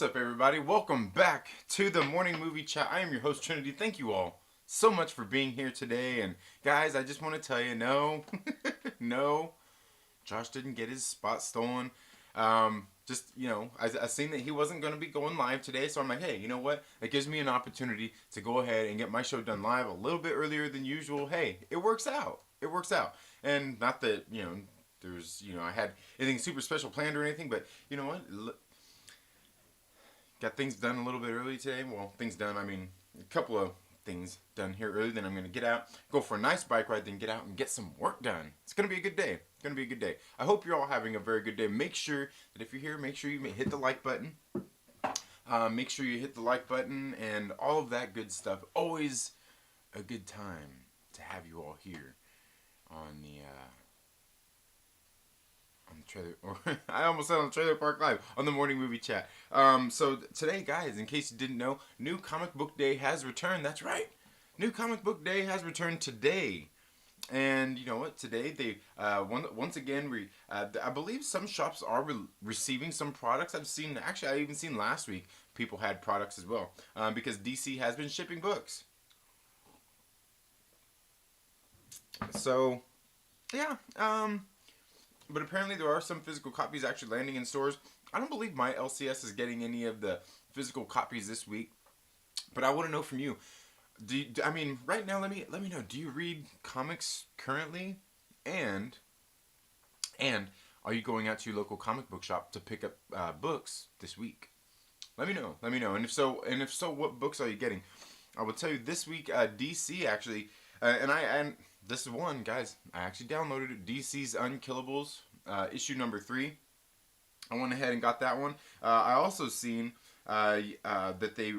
What's up, everybody? Welcome back to the morning movie chat. I am your host, Trinity. Thank you all so much for being here today. And guys, I just want to tell you, no, no, Josh didn't get his spot stolen. I seen that he wasn't going to be going live today, so I'm like, hey, you know what? It gives me an opportunity to go ahead and get my show done live a little bit earlier than usual. Hey, it works out. It works out. And not that, I had anything super special planned or anything, but you know what? Got things done a little bit early today. Well, things done, I mean, a couple of things done here early. Then I'm going to get out, go for a nice bike ride, then get out and get some work done. It's going to be a good day. It's going to be a good day. I hope you're all having a very good day. Make sure that if you're here, make sure you hit the like button. Make sure you hit the like button and all of that good stuff. Always a good time to have you all here on the trailer, or I almost said on the Trailer Park Live on the morning movie chat. So today, guys, in case you didn't know, New Comic Book Day has returned. That's right, New Comic Book Day has returned today. And you know what? Today they once again I believe some shops are receiving some products. I even seen last week people had products as well, because DC has been shipping books. So yeah, but apparently there are some physical copies actually landing in stores. I don't believe my LCS is getting any of the physical copies this week, but I want to know from you. Right now, let me know. Do you read comics currently, and are you going out to your local comic book shop to pick up books this week? Let me know. And if so, what books are you getting? I will tell you this week. DC actually, and this is one, guys. I actually downloaded it. DC's Unkillables, issue number 3. I went ahead and got that one. I also seen that they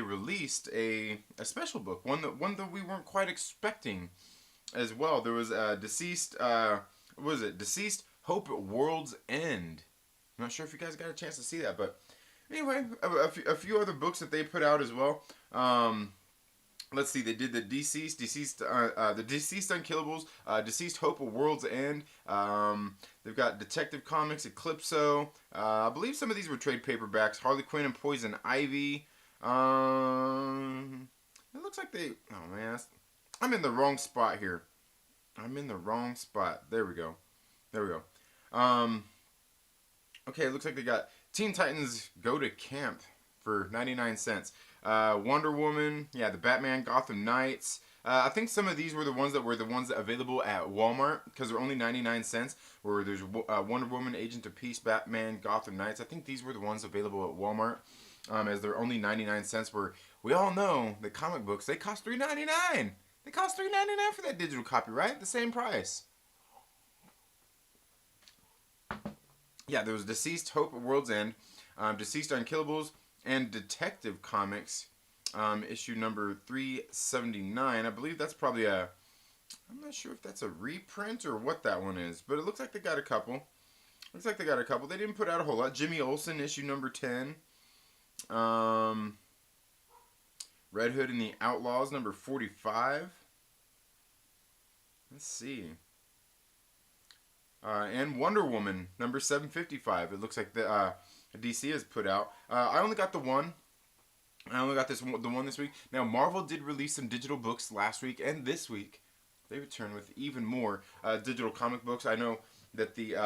released a special book, one that we weren't quite expecting as well. There was Deceased Hope at World's End. I'm not sure if you guys got a chance to see that, but anyway, a few other books that they put out as well. Let's see. They did the Deceased Unkillables, Deceased Hope of World's End. They've got Detective Comics, Eclipso. I believe some of these were trade paperbacks. Harley Quinn and Poison Ivy. It looks like they. Oh man, I'm in the wrong spot here. I'm in the wrong spot. There we go. Okay, it looks like they got Teen Titans Go to Camp for 99 cents. Wonder Woman, the Batman Gotham Knights. I think some of these were the ones that available at Walmart because they're only 99 cents. Where there's Wonder Woman, Agent of Peace, Batman, Gotham Knights. I think these were the ones available at Walmart, as they're only 99 cents. Where we all know the comic books, they cost $3.99. They cost $3.99 for that digital copy, right? The same price. Yeah, there was Deceased Hope at World's End, Deceased Unkillables, and Detective Comics, issue number 379. I believe that's probably I'm not sure if that's a reprint or what that one is, but it looks like they got a couple. They didn't put out a whole lot. Jimmy Olsen, issue number 10. Red Hood and the Outlaws, number 45. Let's see. And Wonder Woman, number 755. It looks like the DC has put out. I only got the one. The one this week. Now, Marvel did release some digital books last week and this week. They returned with even more digital comic books. I know that the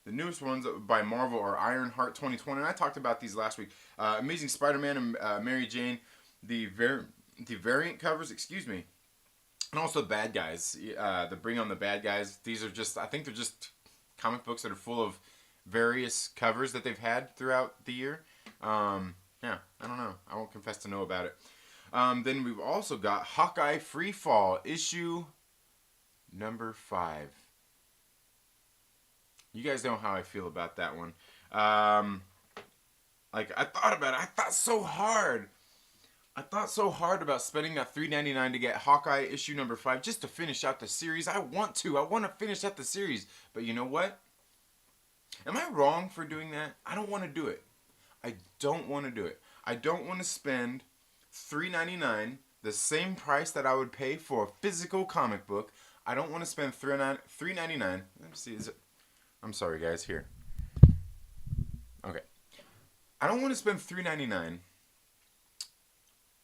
newest ones by Marvel are Ironheart 2020, and I talked about these last week. Amazing Spider-Man and Mary Jane, the variant covers, and also Bad Guys. The Bring on the Bad Guys. These are I think they're just comic books that are full of various covers that they've had throughout the year. I don't know. I won't confess to know about it. Then we've also got Hawkeye Free Fall, issue number 5. You guys know how I feel about that one. I thought about it. I thought so hard about spending that $3.99 to get Hawkeye issue number 5 just to finish out the series. I want to finish out the series. But you know what? Am I wrong for doing that? I don't want to do it. I don't want to spend $3.99, the same price that I would pay for a physical comic book. I don't want to spend $3.99. Let me see. I'm sorry, guys. Here. Okay. I don't want to spend $3.99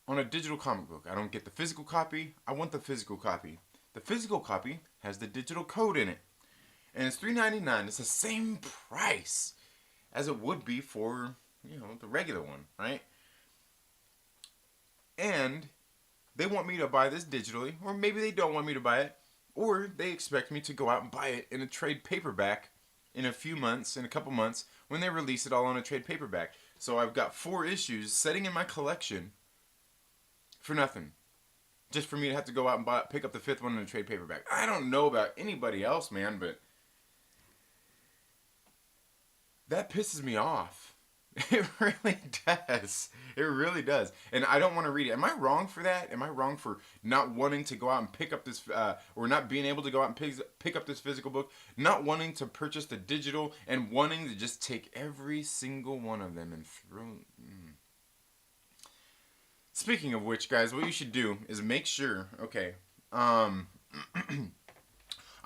on a digital comic book. I don't get the physical copy. I want the physical copy. The physical copy has the digital code in it. And it's $3.99. It's the same price as it would be for, the regular one, right? And they want me to buy this digitally, or maybe they don't want me to buy it, or they expect me to go out and buy it in a trade paperback in a couple months, when they release it all on a trade paperback. So I've got 4 issues sitting in my collection for nothing. Just for me to have to go out and pick up the 5th one in a trade paperback. I don't know about anybody else, man, but that pisses me off. It really does. It really does. And I don't want to read it. Am I wrong for that? Am I wrong for not wanting to go out and pick up this, or not being able to go out and pick up this physical book? Not wanting to purchase the digital and wanting to just take every single one of them and throw... Speaking of which, guys, what you should do is make sure, okay, I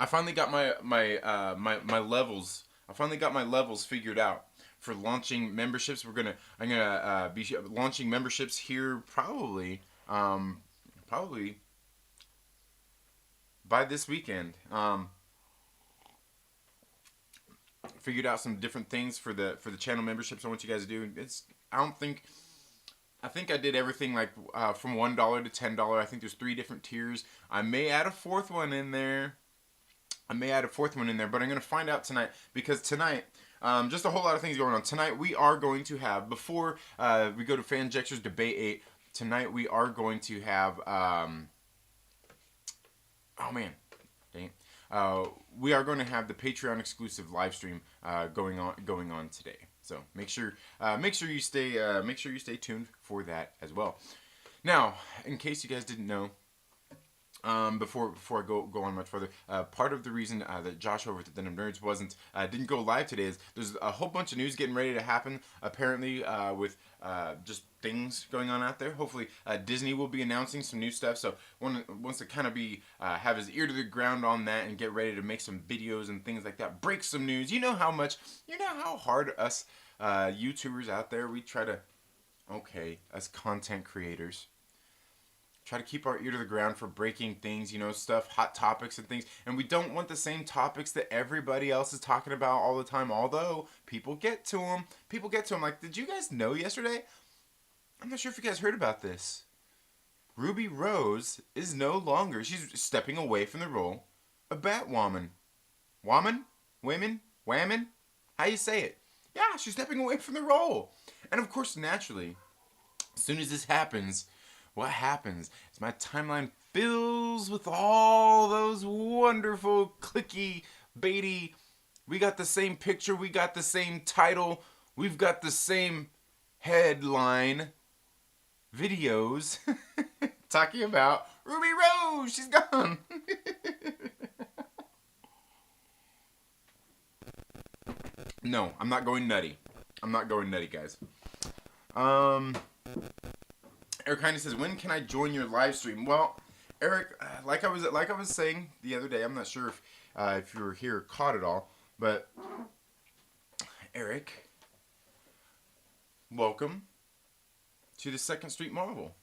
finally got my levels. I finally got my levels figured out for launching memberships. I'm gonna be launching memberships here probably by this weekend. Figured out some different things for the channel memberships I want you guys to do. I think I did everything like from $1 to $10. I think there's 3 different tiers. I may add a 4th one in there. But I'm going to find out tonight, because tonight, just a whole lot of things going on. Tonight we are going to have, before we go to Fanjexer's Debate 8, tonight we are going to have, we are going to have the Patreon exclusive live stream going on today. So make sure you stay tuned for that as well. Now, in case you guys didn't know, before I go on much further, part of the reason that Josh over at the Den of Nerds didn't go live today is there's a whole bunch of news getting ready to happen. Apparently, with just things going on out there. Hopefully, Disney will be announcing some new stuff. So wants to kind of have his ear to the ground on that and get ready to make some videos and things like that. Break some news. You know how hard us YouTubers out there, we try to, as content creators, try to keep our ear to the ground for breaking things, stuff, hot topics and things. And we don't want the same topics that everybody else is talking about all the time, although people get to them. Like, did you guys know yesterday? I'm not sure if you guys heard about this. Ruby Rose is no longer, she's stepping away from the role of Batwoman. Whammon? How you say it? Yeah, she's stepping away from the role. And of course, naturally, as soon as this happens, what happens is my timeline fills with all those wonderful, clicky, baity, we got the same picture, we got the same title, we've got the same headline videos talking about Ruby Rose, she's gone. No, I'm not going nutty, guys. Eric Heine says, when can I join your live stream? Well, Eric, like I was saying the other day, I'm not sure if you were here or caught it all, but Eric, welcome to the 2nd Street Marvel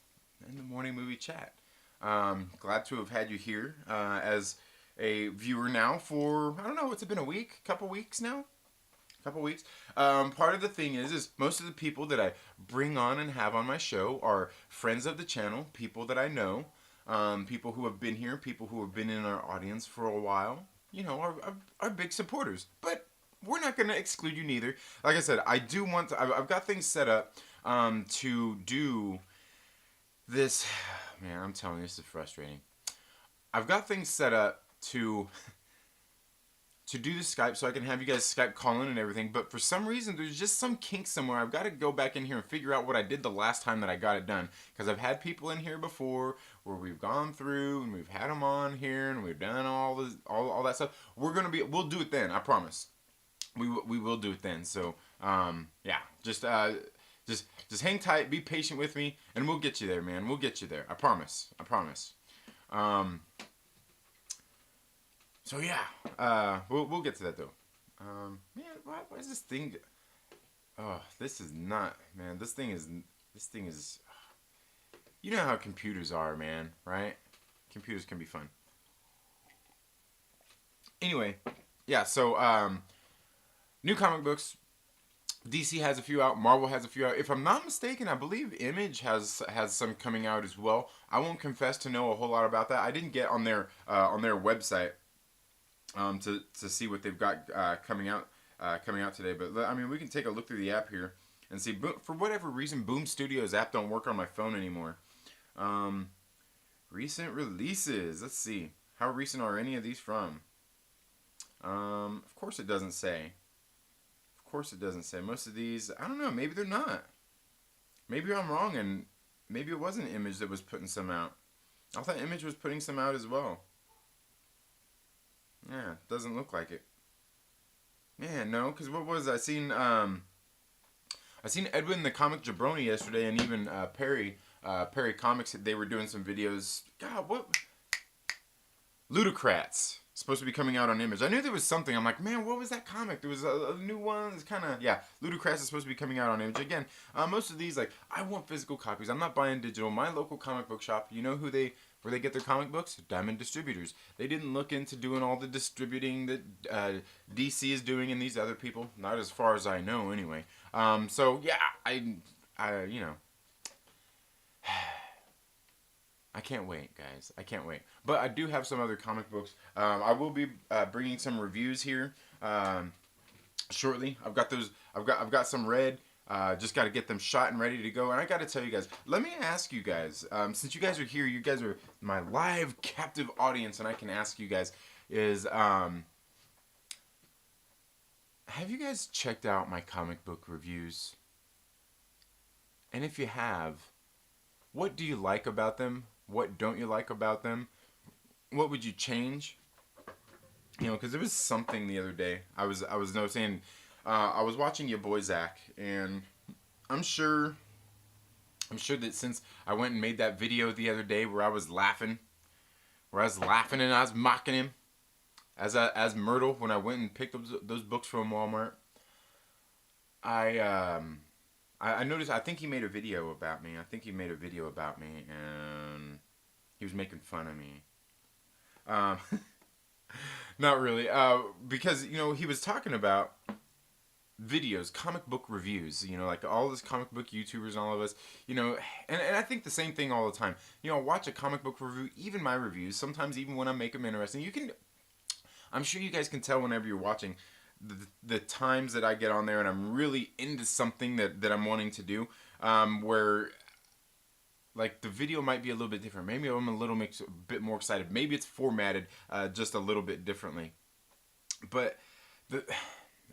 and the Morning Movie Chat. Glad to have had you here as a viewer now for, I don't know, what's it been, a week? Couple weeks now? Part of the thing is most of the people that I bring on and have on my show are friends of the channel, people that I know, people who have been here, people who have been in our audience for a while, are big supporters. But we're not going to exclude you neither. Like I said, I've got things set up to do this. Man, I'm telling you, this is frustrating. I've got things set up to do the Skype so I can have you guys Skype call in and everything, but for some reason there's just some kink somewhere. I've got to go back in here and figure out what I did the last time that I got it done, because I've had people in here before where we've gone through and we've had them on here and we've done all that stuff. We'll do it then, I promise. We will do it then. So yeah, just hang tight, be patient with me, and we'll get you there, man. We'll get you there. I promise. So yeah, we'll get to that though. Man, why is this thing? Oh, this is not, man. This thing is. You know how computers are, man, right? Computers can be fun. Anyway, yeah. So, new comic books. DC has a few out. Marvel has a few out. If I'm not mistaken, I believe Image has some coming out as well. I won't confess to know a whole lot about that. I didn't get on their website to see what they've got coming out today. But I mean, we can take a look through the app here and see. For whatever reason, Boom Studios app don't work on my phone anymore. Um, Recent releases. Let's see. How recent are any of these from? Of course it doesn't say. Of course it doesn't say. Most of these, I don't know. Maybe they're not. Maybe I'm wrong, and maybe it wasn't Image that was putting some out. I thought Image was putting some out as well. Yeah, doesn't look like it. Yeah, no, because what was I seen Edwin the Comic Jabroni yesterday, and even Perry Comics. They were doing some videos. God, what? Ludocrats supposed to be coming out on Image. I knew there was something. I'm like, man, what was that comic? There was a new one. It's kind of, yeah. Ludocrats is supposed to be coming out on Image again. Most of these, like, I want physical copies. I'm not buying digital. My local comic book shop. You know where they get their comic books? Diamond Distributors. They didn't look into doing all the distributing that DC is doing and these other people. Not as far as I know, anyway. So yeah, I you know. I can't wait, guys. I can't wait. But I do have some other comic books. I will be bringing some reviews here shortly. I've got those. I've got some read. Just got to get them shot and ready to go. And I got to tell you guys. Let me ask you guys. Since you guys are here, you guys are my live captive audience, and I can ask you guys is have you guys checked out my comic book reviews? And if you have, what do you like about them? What don't you like about them? What would you change? You know, because there was something the other day. I was noticing. I was watching your boy Zach, and I'm sure that since I went and made that video the other day where I was laughing and I was mocking him as Myrtle when I went and picked up those books from Walmart. I noticed. I think he made a video about me. And he was making fun of me. Not really. Because he was talking about videos, comic book reviews. Like all those comic book YouTubers and all of us. And I think the same thing all the time. I'll watch a comic book review, even my reviews. Sometimes even when I make them interesting, I'm sure you guys can tell whenever you're watching. The times that I get on there and I'm really into something that I'm wanting to do, where like the video might be a little bit different. Maybe I'm a bit more excited. Maybe it's formatted just a little bit differently. But the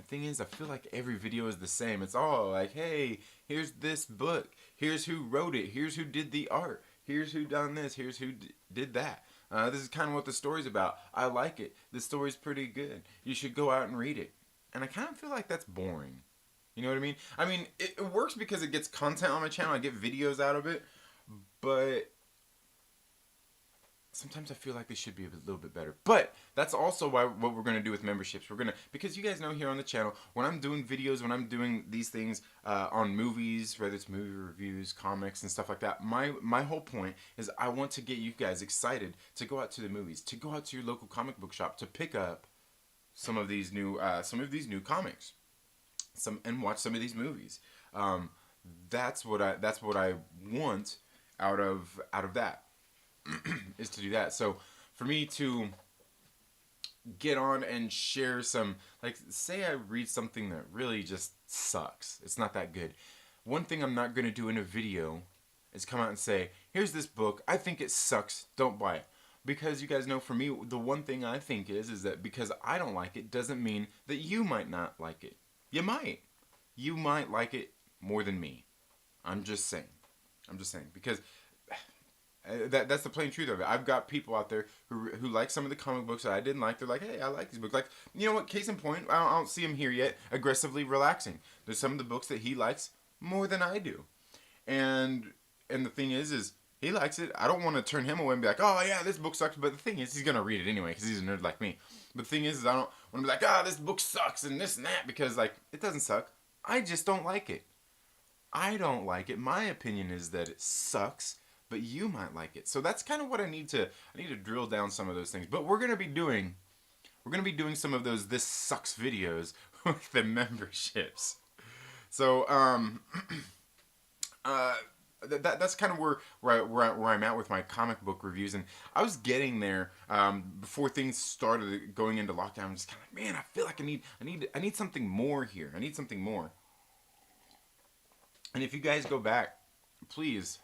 thing is, I feel like every video is the same. It's all like, hey, here's this book. Here's who wrote it. Here's who did the art. Here's who done this. Here's who did that. This is kind of what the story's about. I like it. The story's pretty good. You should go out and read it. And I kind of feel like that's boring. You know what I mean? I mean, it works because it gets content on my channel. I get videos out of it. But sometimes I feel like they should be a little bit better. But that's also what we're going to do with memberships. Because you guys know here on the channel, when I'm doing videos, when I'm doing these things on movies, whether it's movie reviews, comics, and stuff like that, my whole point is I want to get you guys excited to go out to the movies, to go out to your local comic book shop, to pick up some of these new comics, and watch some of these movies. That's what I want out of that. Is to do that. So for me to get on and share some, like, say I read something that really just sucks, it's not that good, one thing I'm not going to do in a video is come out and say, here's this book, I think it sucks, don't buy it. Because you guys know, for me, the one thing I think is that because I don't like it doesn't mean that you might not like it. You might like it more than me. I'm just saying because that's the plain truth of it. I've got people out there who like some of the comic books that I didn't like. They're like, hey, I like these books. Like, you know what? Case in point, I don't see him here yet. Aggressively Relaxing. There's some of the books that he likes more than I do, and the thing is he likes it. I don't want to turn him away and be like, oh yeah, this book sucks. But the thing is, he's gonna read it anyway because he's a nerd like me. But the thing is I don't want to be like, this book sucks and this and that, because like it doesn't suck. I just don't like it. I don't like it. My opinion is that it sucks, but you might like it. So that's kind of what I need to drill down some of those things. But we're going to be doing some of those this sucks videos with the memberships. So uh that's kind of where I'm at with my comic book reviews, and I was getting there before things started going into lockdown. I'm just kind of like, man, I feel like I need something more here. I need something more. And if you guys go back, please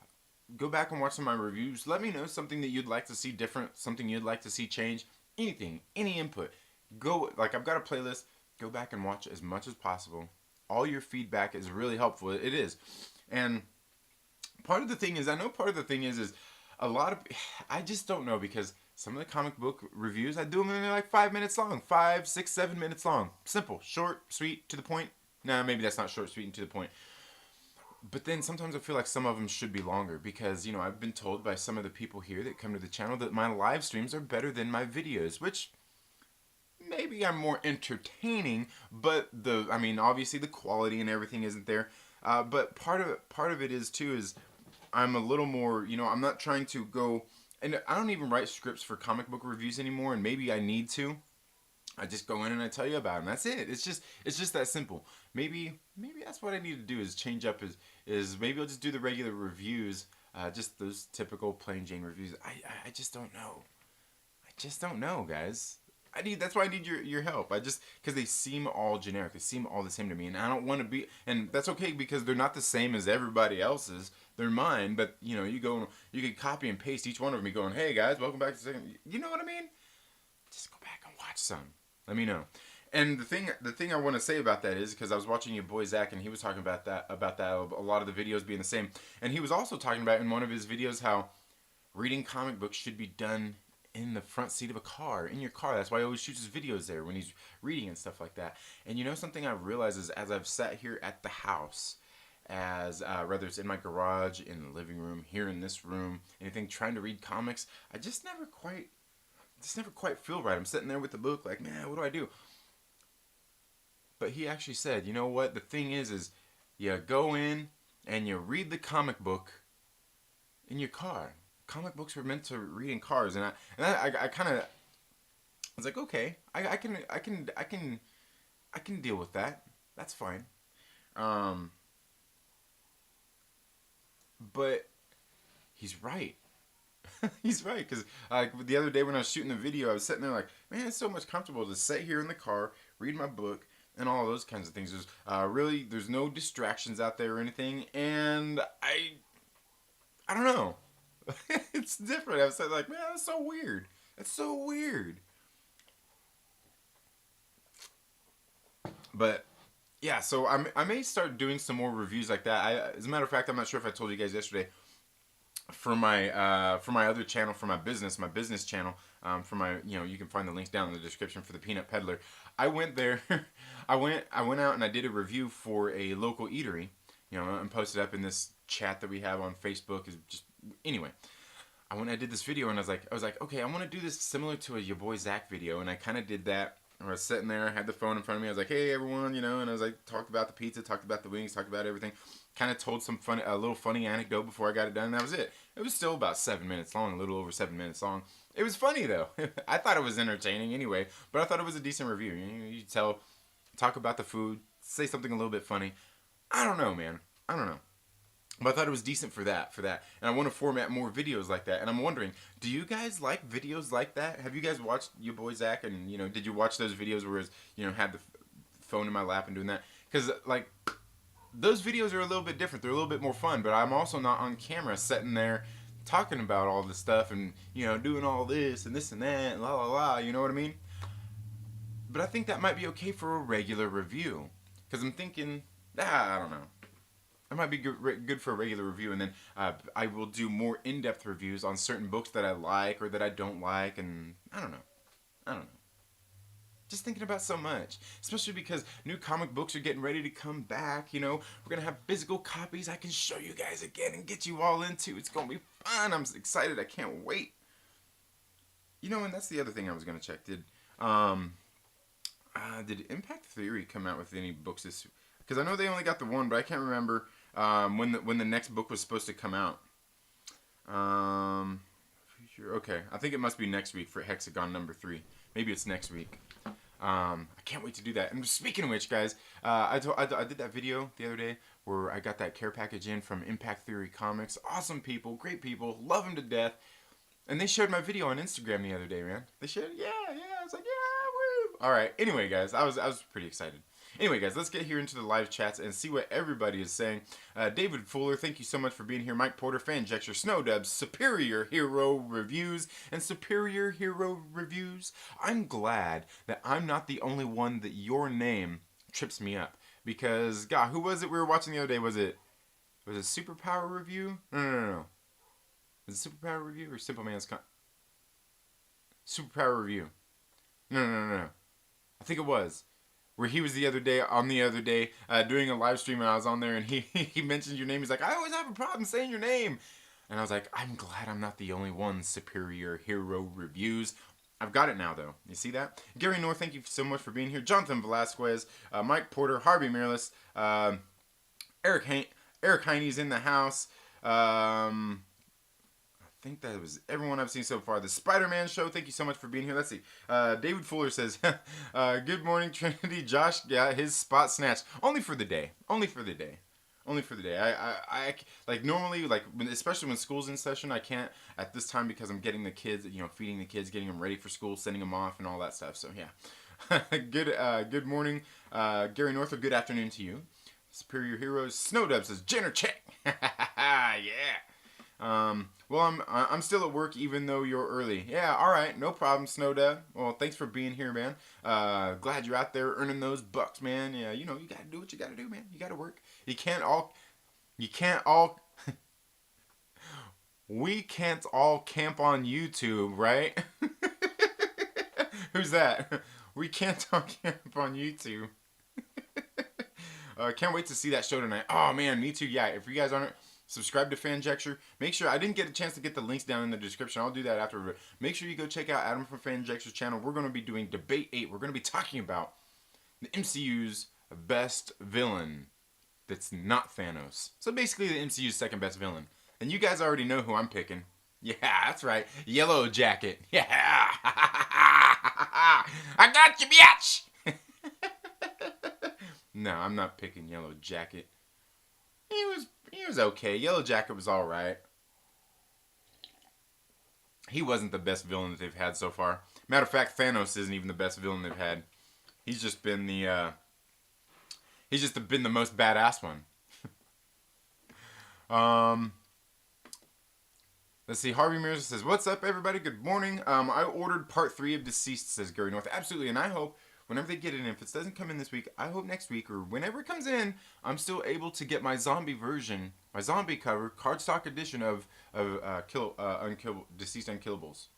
go back and watch some of my reviews. Let me know something that you'd like to see different, something you'd like to see change, anything, any input. Go, like, I've got a playlist. Go back and watch as much as possible. All your feedback is really helpful. It is. And part of the thing is, I know part of the thing is a lot of, I just don't know, because some of the comic book reviews, I do them and they're like 5 minutes long, 5, 6, 7 minutes long. Simple, short, sweet, to the point. Nah, maybe that's not short, sweet, and to the point. But then sometimes I feel like some of them should be longer, because, you know, I've been told by some of the people here that come to the channel that my live streams are better than my videos, which maybe I'm more entertaining, but I mean, obviously the quality and everything isn't there. But part of it is too, is I'm a little more, you know, I'm not trying to go, and I don't even write scripts for comic book reviews anymore, and maybe I need to. I just go in and I tell you about them. That's it. It's just that simple. Maybe that's what I need to do, is change up, is maybe I'll just do the regular reviews, just those typical plain Jane reviews. I just don't know. I just don't know, guys. That's why I need your help. Because they seem all generic. They seem all the same to me, and I don't want to be, and that's okay, because they're not the same as everybody else's. They're mine, but you know, you can copy and paste each one of me going, hey guys, welcome back to the second. You know what I mean? Just go back and watch some. Let me know. And the thing I want to say about that is, because I was watching your boy Zach, and he was talking about that a lot of the videos being the same, and he was also talking about in one of his videos how reading comic books should be done in the front seat of a car, in your car. That's why he always shoots his videos there when he's reading and stuff like that. And you know, something I realized is, as I've sat here at the house, as whether it's in my garage, in the living room, here in this room, anything, trying to read comics, I just never quite feel right. I'm sitting there with the book like, man, what do I do? But he actually said, you know what, the thing is you go in and you read the comic book in your car. Comic books were meant to read in cars, and I kind of, I was like, okay, I can deal with that. That's fine. But he's right. He's right, because the other day when I was shooting the video, I was sitting there like, man, it's so much comfortable to sit here in the car, read my book, and all those kinds of things. There's no distractions out there or anything, and I don't know. It's different. I was like, man, that's so weird. That's so weird. But yeah, so I may start doing some more reviews like that. As a matter of fact, I'm not sure if I told you guys yesterday, for my other channel, for my business channel, for my, you know, you can find the links down in the description for the Peanut Peddler. I went there, I went out and I did a review for a local eatery, you know, and posted up in this chat that we have on Facebook. Is just, anyway, I did this video, and I was like, okay, I want to do this similar to a Your Boy Zach video, and I kind of did that. I was sitting there, I had the phone in front of me, I was like, hey everyone, you know, and I was like, talked about the pizza, talked about the wings, talked about everything, kind of told a little funny anecdote before I got it done, and that was it. It was still about 7 minutes long, a little over 7 minutes long. It was funny though. I thought it was entertaining anyway, but I thought it was a decent review. You talk about the food, say something a little bit funny. I don't know, man. I don't know. But I thought it was decent for that. And I want to format more videos like that. And I'm wondering, do you guys like videos like that? Have you guys watched Your Boy Zach? And, you know, did you watch those videos where, you know, had the phone in my lap and doing that? Because, like, those videos are a little bit different. They're a little bit more fun. But I'm also not on camera sitting there talking about all this stuff and, you know, doing all this and that and la la la. You know what I mean? But I think that might be okay for a regular review. Because I'm thinking, I don't know. It might be good for a regular review, and then I will do more in-depth reviews on certain books that I like or that I don't like, and I don't know. Just thinking about so much, especially because new comic books are getting ready to come back. You know, we're gonna have physical copies I can show you guys again and get you all into. It's gonna be fun. I'm excited. I can't wait. You know, and that's the other thing I was gonna check. Did Impact Theory come out with any books this Because I know they only got the one, but I can't remember when the next book was supposed to come out. Okay, I think it must be next week for Hexagon number 3. Maybe it's next week. I can't wait to do that. And speaking of which, guys, I did that video the other day where I got that care package in from Impact Theory Comics. Awesome people, great people, love them to death. And they showed my video on Instagram the other day, man. They showed, yeah. I was like, yeah, woo. All right. Anyway, guys, I was pretty excited. Anyway, guys, let's get here into the live chats and see what everybody is saying. David Fuller, thank you so much for being here. Mike Porter, Fanjecture, Snowdubs, Superior Hero Reviews, and Superior Hero Reviews. I'm glad that I'm not the only one that your name trips me up. Because, God, who was it we were watching the other day? Was it Superpower Review? No. Was it Superpower Review or Simple Man's Superpower Review? No. I think it was. Where he was the other day doing a live stream and I was on there and he mentioned your name. He's like, I always have a problem saying your name. And I was like, I'm glad I'm not the only one. Superior Hero Reviews. I've got it now, though. You see that? Gary North, thank you so much for being here. Jonathan Velasquez, Mike Porter, Harvey Mirreless, Eric Hiney's in the house. I think that was everyone I've seen so far. The Spider-Man Show, thank you so much for being here. Let's see. David Fuller says, good morning, Trinity. Josh got his spot snatched. Only for the day. I like normally, like especially when school's in session, I can't at this time because I'm getting the kids, feeding the kids, getting them ready for school, sending them off, and all that stuff. So yeah, good morning, Gary North. Good afternoon to you, Superior Heroes. Snowdub says Jenner check. Yeah. Well, I'm still at work even though you're early. Yeah, all right, no problem, Snowdub. Well, thanks for being here, man. Glad you're out there earning those bucks, man. Yeah, you gotta do what you gotta do, man. You gotta work. We can't all camp on YouTube, right? Who's that? We can't all camp on YouTube. Can't wait to see that show tonight. Oh man, me too. Yeah, if you guys aren't subscribe to Fanjecture. Make sure, I didn't get a chance to get the links down in the description. I'll do that after. Make sure you go check out Adam from Fanjecture's channel. We're going to be doing Debate 8. We're going to be talking about the MCU's best villain that's not Thanos. So basically the MCU's second best villain. And you guys already know who I'm picking. Yeah, that's right. Yellow Jacket. Yeah. I got you, bitch. No, I'm not picking Yellow Jacket. He was okay. Yellow Jacket was alright. He wasn't the best villain that they've had so far. Matter of fact, Thanos isn't even the best villain they've had. He's just been the most badass one. Let's see. Harvey Mears says, "What's up, everybody? Good morning. I ordered part 3 of Deceased," says Gary North. Absolutely, and I hope whenever they get it in, if it doesn't come in this week, I hope next week or whenever it comes in, I'm still able to get my zombie version, my zombie cover, cardstock edition of Deceased Unkillables.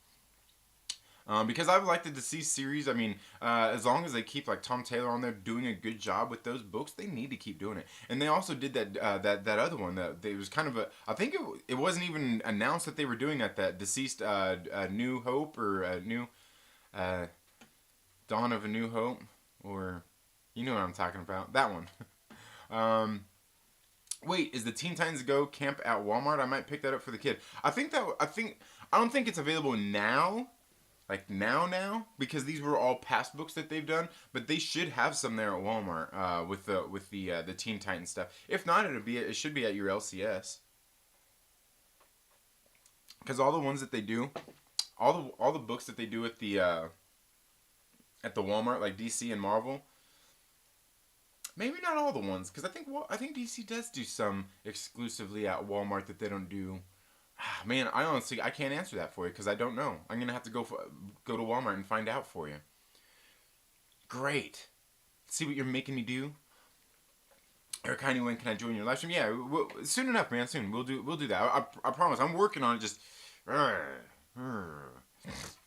Because I've liked the Deceased series. I mean, as long as they keep like Tom Taylor on there doing a good job with those books, they need to keep doing it. And they also did that other one that it was kind of a. I think it wasn't even announced that they were doing that Deceased New Hope or New Dawn of a New Hope, or you know what I'm talking about. That one. Wait, is the Teen Titans Go camp at Walmart? I might pick that up for the kid. I don't think it's available now. Like now, because these were all past books that they've done, but they should have some there at Walmart with the Teen Titans stuff. If not, it should be at your LCS. Because all the ones that they do, all the books that they do at the Walmart, like DC and Marvel, maybe not all the ones, because I think DC does do some exclusively at Walmart that they don't do. Man, I can't answer that for you because I don't know. I'm gonna have to go to Walmart and find out for you. Great. See what you're making me do. Eric Heine, when can I join your live stream? Yeah, soon enough, man. Soon we'll do that. I promise. I'm working on it. Just.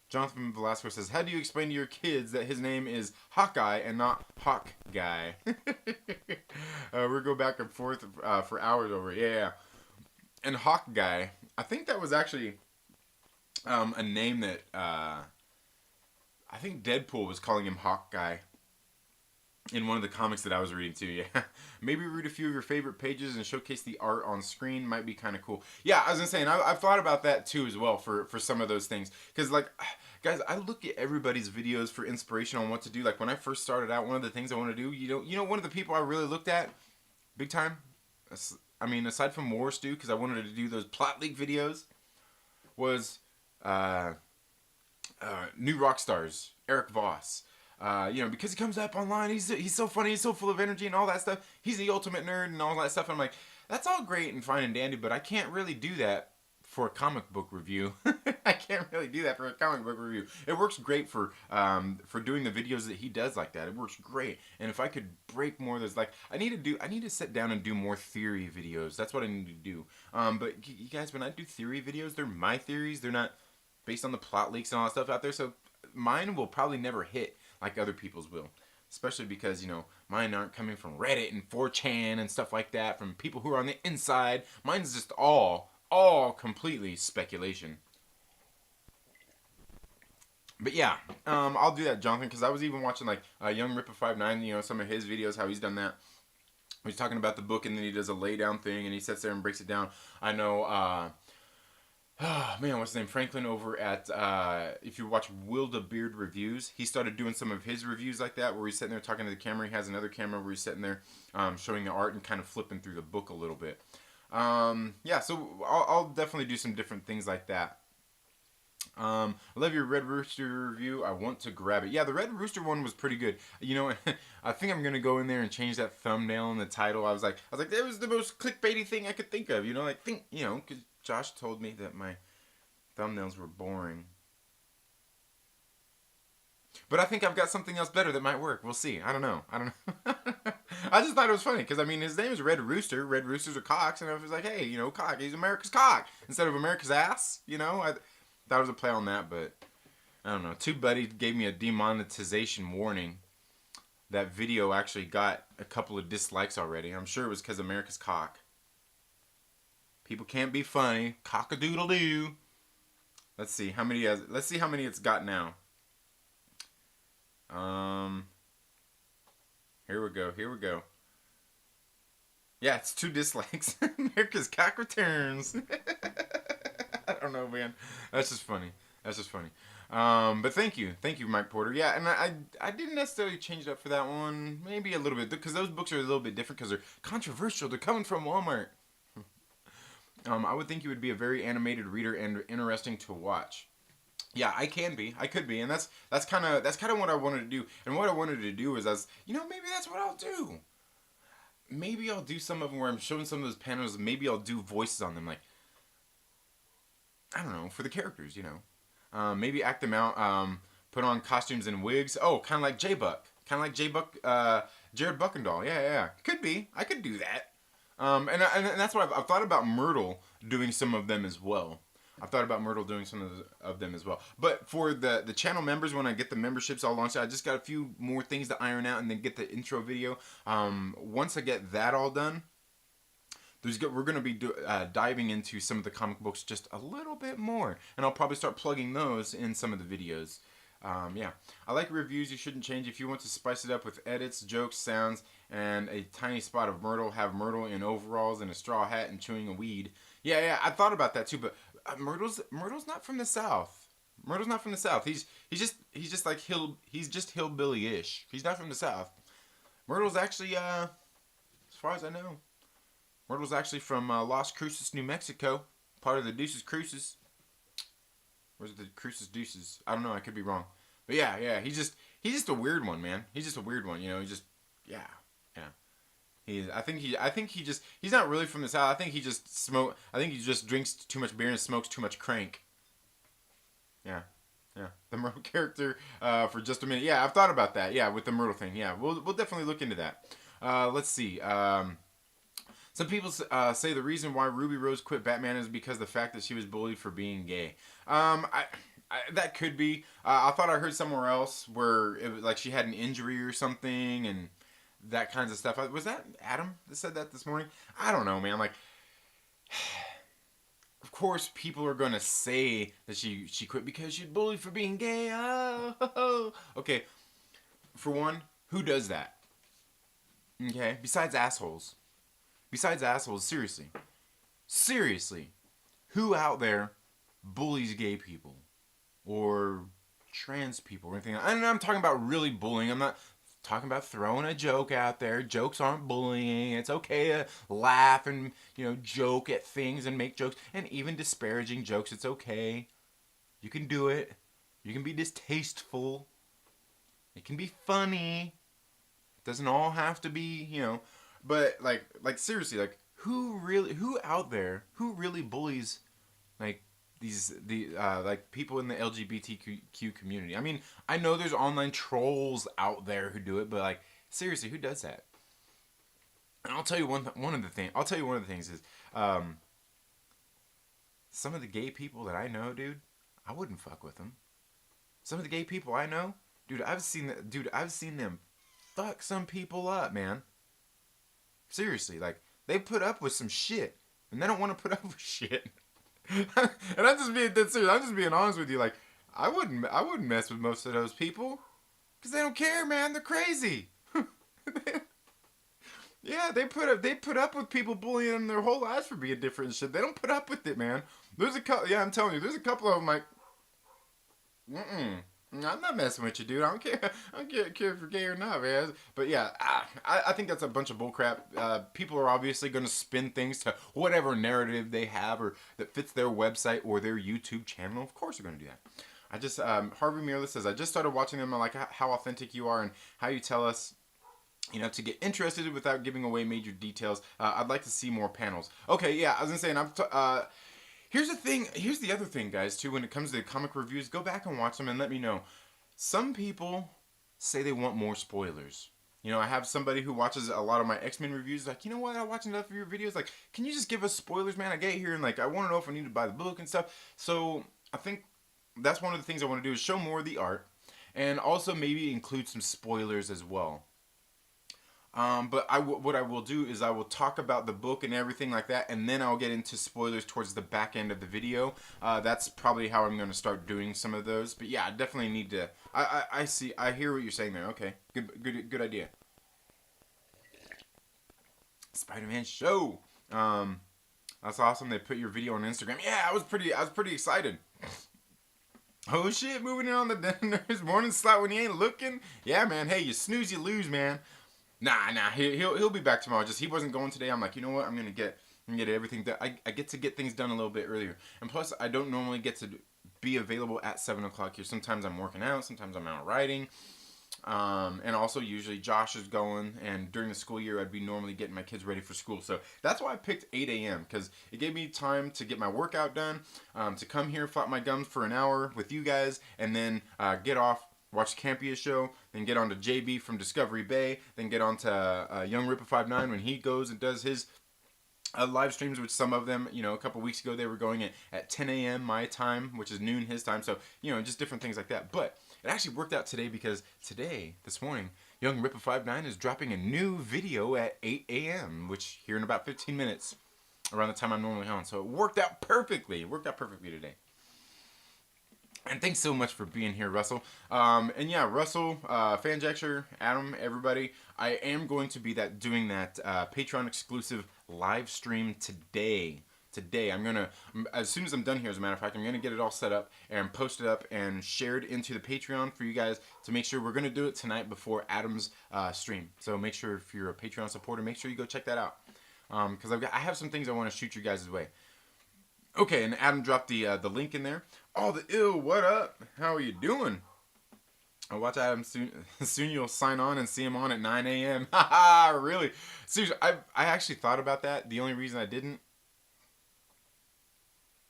Jonathan Velasquez says, "How do you explain to your kids that his name is Hawkeye and not Hawk Guy?" We'll go back and forth for hours over it. Yeah. And Hawk Guy, I think that was actually a name that I think Deadpool was calling him Hawk Guy. in one of the comics that I was reading too. Yeah, maybe read a few of your favorite pages and showcase the art on screen might be kind of cool. Yeah, I was gonna say, and I've thought about that too as well for some of those things. Because like, guys, I look at everybody's videos for inspiration on what to do. Like when I first started out, one of the things I want to do, one of the people I really looked at, big time. I mean, aside from War Stew, because I wanted to do those plot leak videos, was uh, New Rockstars, Eric Voss. Because he comes up online, he's so funny, he's so full of energy and all that stuff. He's the ultimate nerd and all that stuff. And I'm like, that's all great and fine and dandy, but I can't really do that for a comic book review. I can't really do that for a comic book review. It works great for doing the videos that he does like that. It works great. And if I could break more of those, like I need to sit down and do more theory videos. That's what I need to do. But you guys, when I do theory videos, they're my theories. They're not based on the plot leaks and all that stuff out there. So mine will probably never hit like other people's will. Especially because, mine aren't coming from Reddit and 4chan and stuff like that, from people who are on the inside. Mine's just all completely speculation. But yeah, I'll do that, Jonathan, because I was even watching like Young Ripper 59, some of his videos, how he's done that. He's talking about the book, and then he does a lay down thing, and he sits there and breaks it down. I know, what's his name? Franklin over at, if you watch Wilda Beard Reviews, he started doing some of his reviews like that, where he's sitting there talking to the camera. He has another camera where he's sitting there showing the art and kind of flipping through the book a little bit. So I'll definitely do some different things like that. I love your Red Rooster review. I want to grab it. Yeah, the Red Rooster one was pretty good. I think I'm gonna go in there and change that thumbnail and the title. I was like, that was the most clickbaity thing I could think of. Because Josh told me that my thumbnails were boring. But I think I've got something else better that might work. We'll see. I don't know. I just thought it was funny because, his name is Red Rooster. Red Roosters are cocks. And I was like, hey, cock. He's America's cock instead of America's ass. I thought it was a play on that, but I don't know. TubeBuddy gave me a demonetization warning. That video actually got a couple of dislikes already. I'm sure it was because America's cock. People can't be funny. Cock-a-doodle-doo. Let's see how many it's got now. Here we go. Yeah, it's 2 dislikes. America's cock returns. I don't know, man. That's just funny. But thank you, Mike Porter. Yeah, and I didn't necessarily change it up for that one. Maybe a little bit, because those books are a little bit different because they're controversial. They're coming from Walmart. I would think you would be a very animated reader and interesting to watch. Yeah, I could be, and that's kind of what I wanted to do. And what I wanted to do is, maybe that's what I'll do. Maybe I'll do some of them where I'm showing some of those panels. Maybe I'll do voices on them, like, I don't know, for the characters. Maybe act them out. Put on costumes and wigs. Oh, kind of like J-Buck. Jared Buckendahl. Yeah. Could be. I could do that. And that's why I've thought about Myrtle doing some of them as well. But for the channel members, when I get the memberships all launched, I just got a few more things to iron out and then get the intro video. Once I get that all done, we're going to be diving into some of the comic books just a little bit more. And I'll probably start plugging those in some of the videos. I like reviews you shouldn't change. If you want to spice it up with edits, jokes, sounds, and a tiny spot of Myrtle, have Myrtle in overalls and a straw hat and chewing a weed. Yeah, I thought about that too, but Myrtle's not from the South. He's just hillbilly-ish. He's not from the South. Myrtle's actually, as far as I know, Myrtle's actually from Las Cruces, New Mexico, part of the Deuces Cruces. Where's the Cruces Deuces? I don't know. I could be wrong. But yeah. He's just a weird one, man. He's just a weird one. Yeah. He's not really from the South. I think he just drinks too much beer and smokes too much crank. Yeah. The Myrtle character, for just a minute. Yeah, I've thought about that. Yeah, with the Myrtle thing. Yeah, we'll definitely look into that. Let's see. Some people say the reason why Ruby Rose quit Batman is because of the fact that she was bullied for being gay. That could be. I thought I heard somewhere else where it was like she had an injury or something and that kinds of stuff. Was that Adam that said that this morning? I don't know, man. Like, of course, people are gonna say that she quit because she's bullied for being gay. Oh. Okay. For one, who does that? Okay? Besides assholes. Besides assholes, seriously, who out there bullies gay people or trans people or anything? And I'm talking about really bullying. I'm not talking about throwing a joke out there. Jokes aren't bullying. It's okay to laugh and, joke at things and make jokes, and even disparaging jokes. It's okay. You can do it. You can be distasteful. It can be funny. It doesn't all have to be, but like seriously, like who out there who really bullies like like people in the LGBTQ community? I mean, I know there's online trolls out there who do it, but like seriously, who does that? And I'll tell you one of the things is some of the gay people that I know, dude, I wouldn't fuck with them. Some of the gay people I know, dude, I've seen them fuck some people up, man. Seriously, like they put up with some shit, and they don't want to put up with shit. And I'm just being dead serious. I'm just being honest with you. Like I wouldn't mess with most of those people because they don't care, man. They're crazy. Yeah, they put up with people bullying them their whole lives for being different and shit. They don't put up with it, man. There's a couple. Yeah, I'm telling you, there's a couple of them like, I'm not messing with you, dude. I don't care. I don't care if you're gay or not, man. But yeah, I think that's a bunch of bullcrap. People are obviously going to spin things to whatever narrative they have or that fits their website or their YouTube channel. Of course, they're going to do that. I just Harvey Mueller says I just started watching them. I like how authentic you are and how you tell us, to get interested without giving away major details. I'd like to see more panels. Okay, yeah, I was gonna say, and here's the thing. Here's the other thing, guys. Too, when it comes to comic reviews, go back and watch them and let me know. Some people say they want more spoilers. I have somebody who watches a lot of my X-Men reviews. Like, you know what? I watch enough of your videos. Like, can you just give us spoilers, man? I get here and like I want to know if I need to buy the book and stuff. So I think that's one of the things I want to do is show more of the art, and also maybe include some spoilers as well. But what I will do is I will talk about the book and everything like that, and then I'll get into spoilers towards the back end of the video. That's probably how I'm going to start doing some of those. But yeah, I definitely need to. I hear what you're saying there. Okay, good idea. Spider-Man show. That's awesome. They put your video on Instagram. Yeah, I was pretty excited. Oh shit, moving on the next morning slot when he ain't looking. Yeah, man. Hey, you snooze, you lose, man. Nah. He'll be back tomorrow. Just he wasn't going today. I'm like, you know what? I'm gonna get everything done. I get to get things done a little bit earlier. And plus, I don't normally get to be available at 7:00 here. Sometimes I'm working out. Sometimes I'm out riding. And also usually Josh is going. And during the school year, I'd be normally getting my kids ready for school. So that's why I picked 8 a.m. because it gave me time to get my workout done, to come here, flap my gums for an hour with you guys, and then get off. Watch Campia's show, then get on to JB from Discovery Bay, then get on to Young Ripper 59 when he goes and does his live streams, which some of them, a couple weeks ago they were going at 10 a.m. my time, which is noon his time. So, just different things like that. But it actually worked out today because this morning, Young Ripper 59 is dropping a new video at 8 a.m., which here in about 15 minutes, around the time I'm normally on. So it worked out perfectly. It worked out perfectly today. And thanks so much for being here, Russell. And yeah, Russell, Fanjexer, Adam, everybody. I am going to be doing that Patreon exclusive live stream today. I'm gonna, as soon as I'm done here, as a matter of fact, I'm gonna get it all set up and posted up and shared into the Patreon for you guys to make sure. We're gonna do it tonight before Adam's stream. So make sure if you're a Patreon supporter, make sure you go check that out. Because I have some things I want to shoot you guys' way. Okay, and Adam dropped the link in there. Oh, the ill, what up? How are you doing? I'll watch Adam soon. Soon you'll sign on and see him on at 9 a.m. Haha, really? Seriously, I actually thought about that. The only reason I didn't,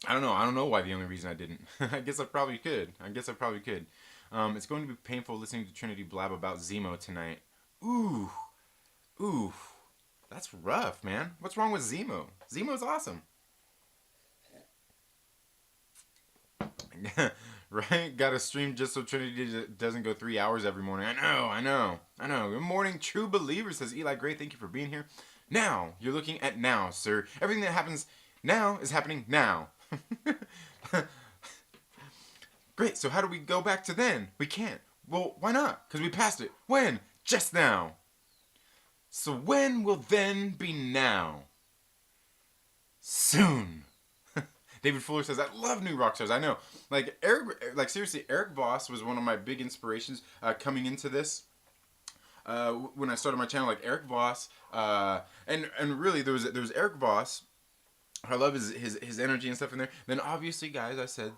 I don't know why the only reason I didn't. I guess I probably could. It's going to be painful listening to Trinity blab about Zemo tonight. Ooh. That's rough, man. What's wrong with Zemo? Zemo's awesome. Right? Gotta stream just so Trinity doesn't go 3 hours every morning. I know. Good morning, true believer, says Eli Gray. Thank you for being here. Now, you're looking at now, sir. Everything that happens now is happening now. Great, so how do we go back to then? We can't. Well, why not? Because we passed it. When? Just now. So when will then be now? Soon. David Fuller says, I love new rock stars. I know. Like, seriously, Eric Voss was one of my big inspirations coming into this. When I started my channel, like Eric Voss, and really there was Eric Voss. I love his energy and stuff in there. Then obviously, guys, I said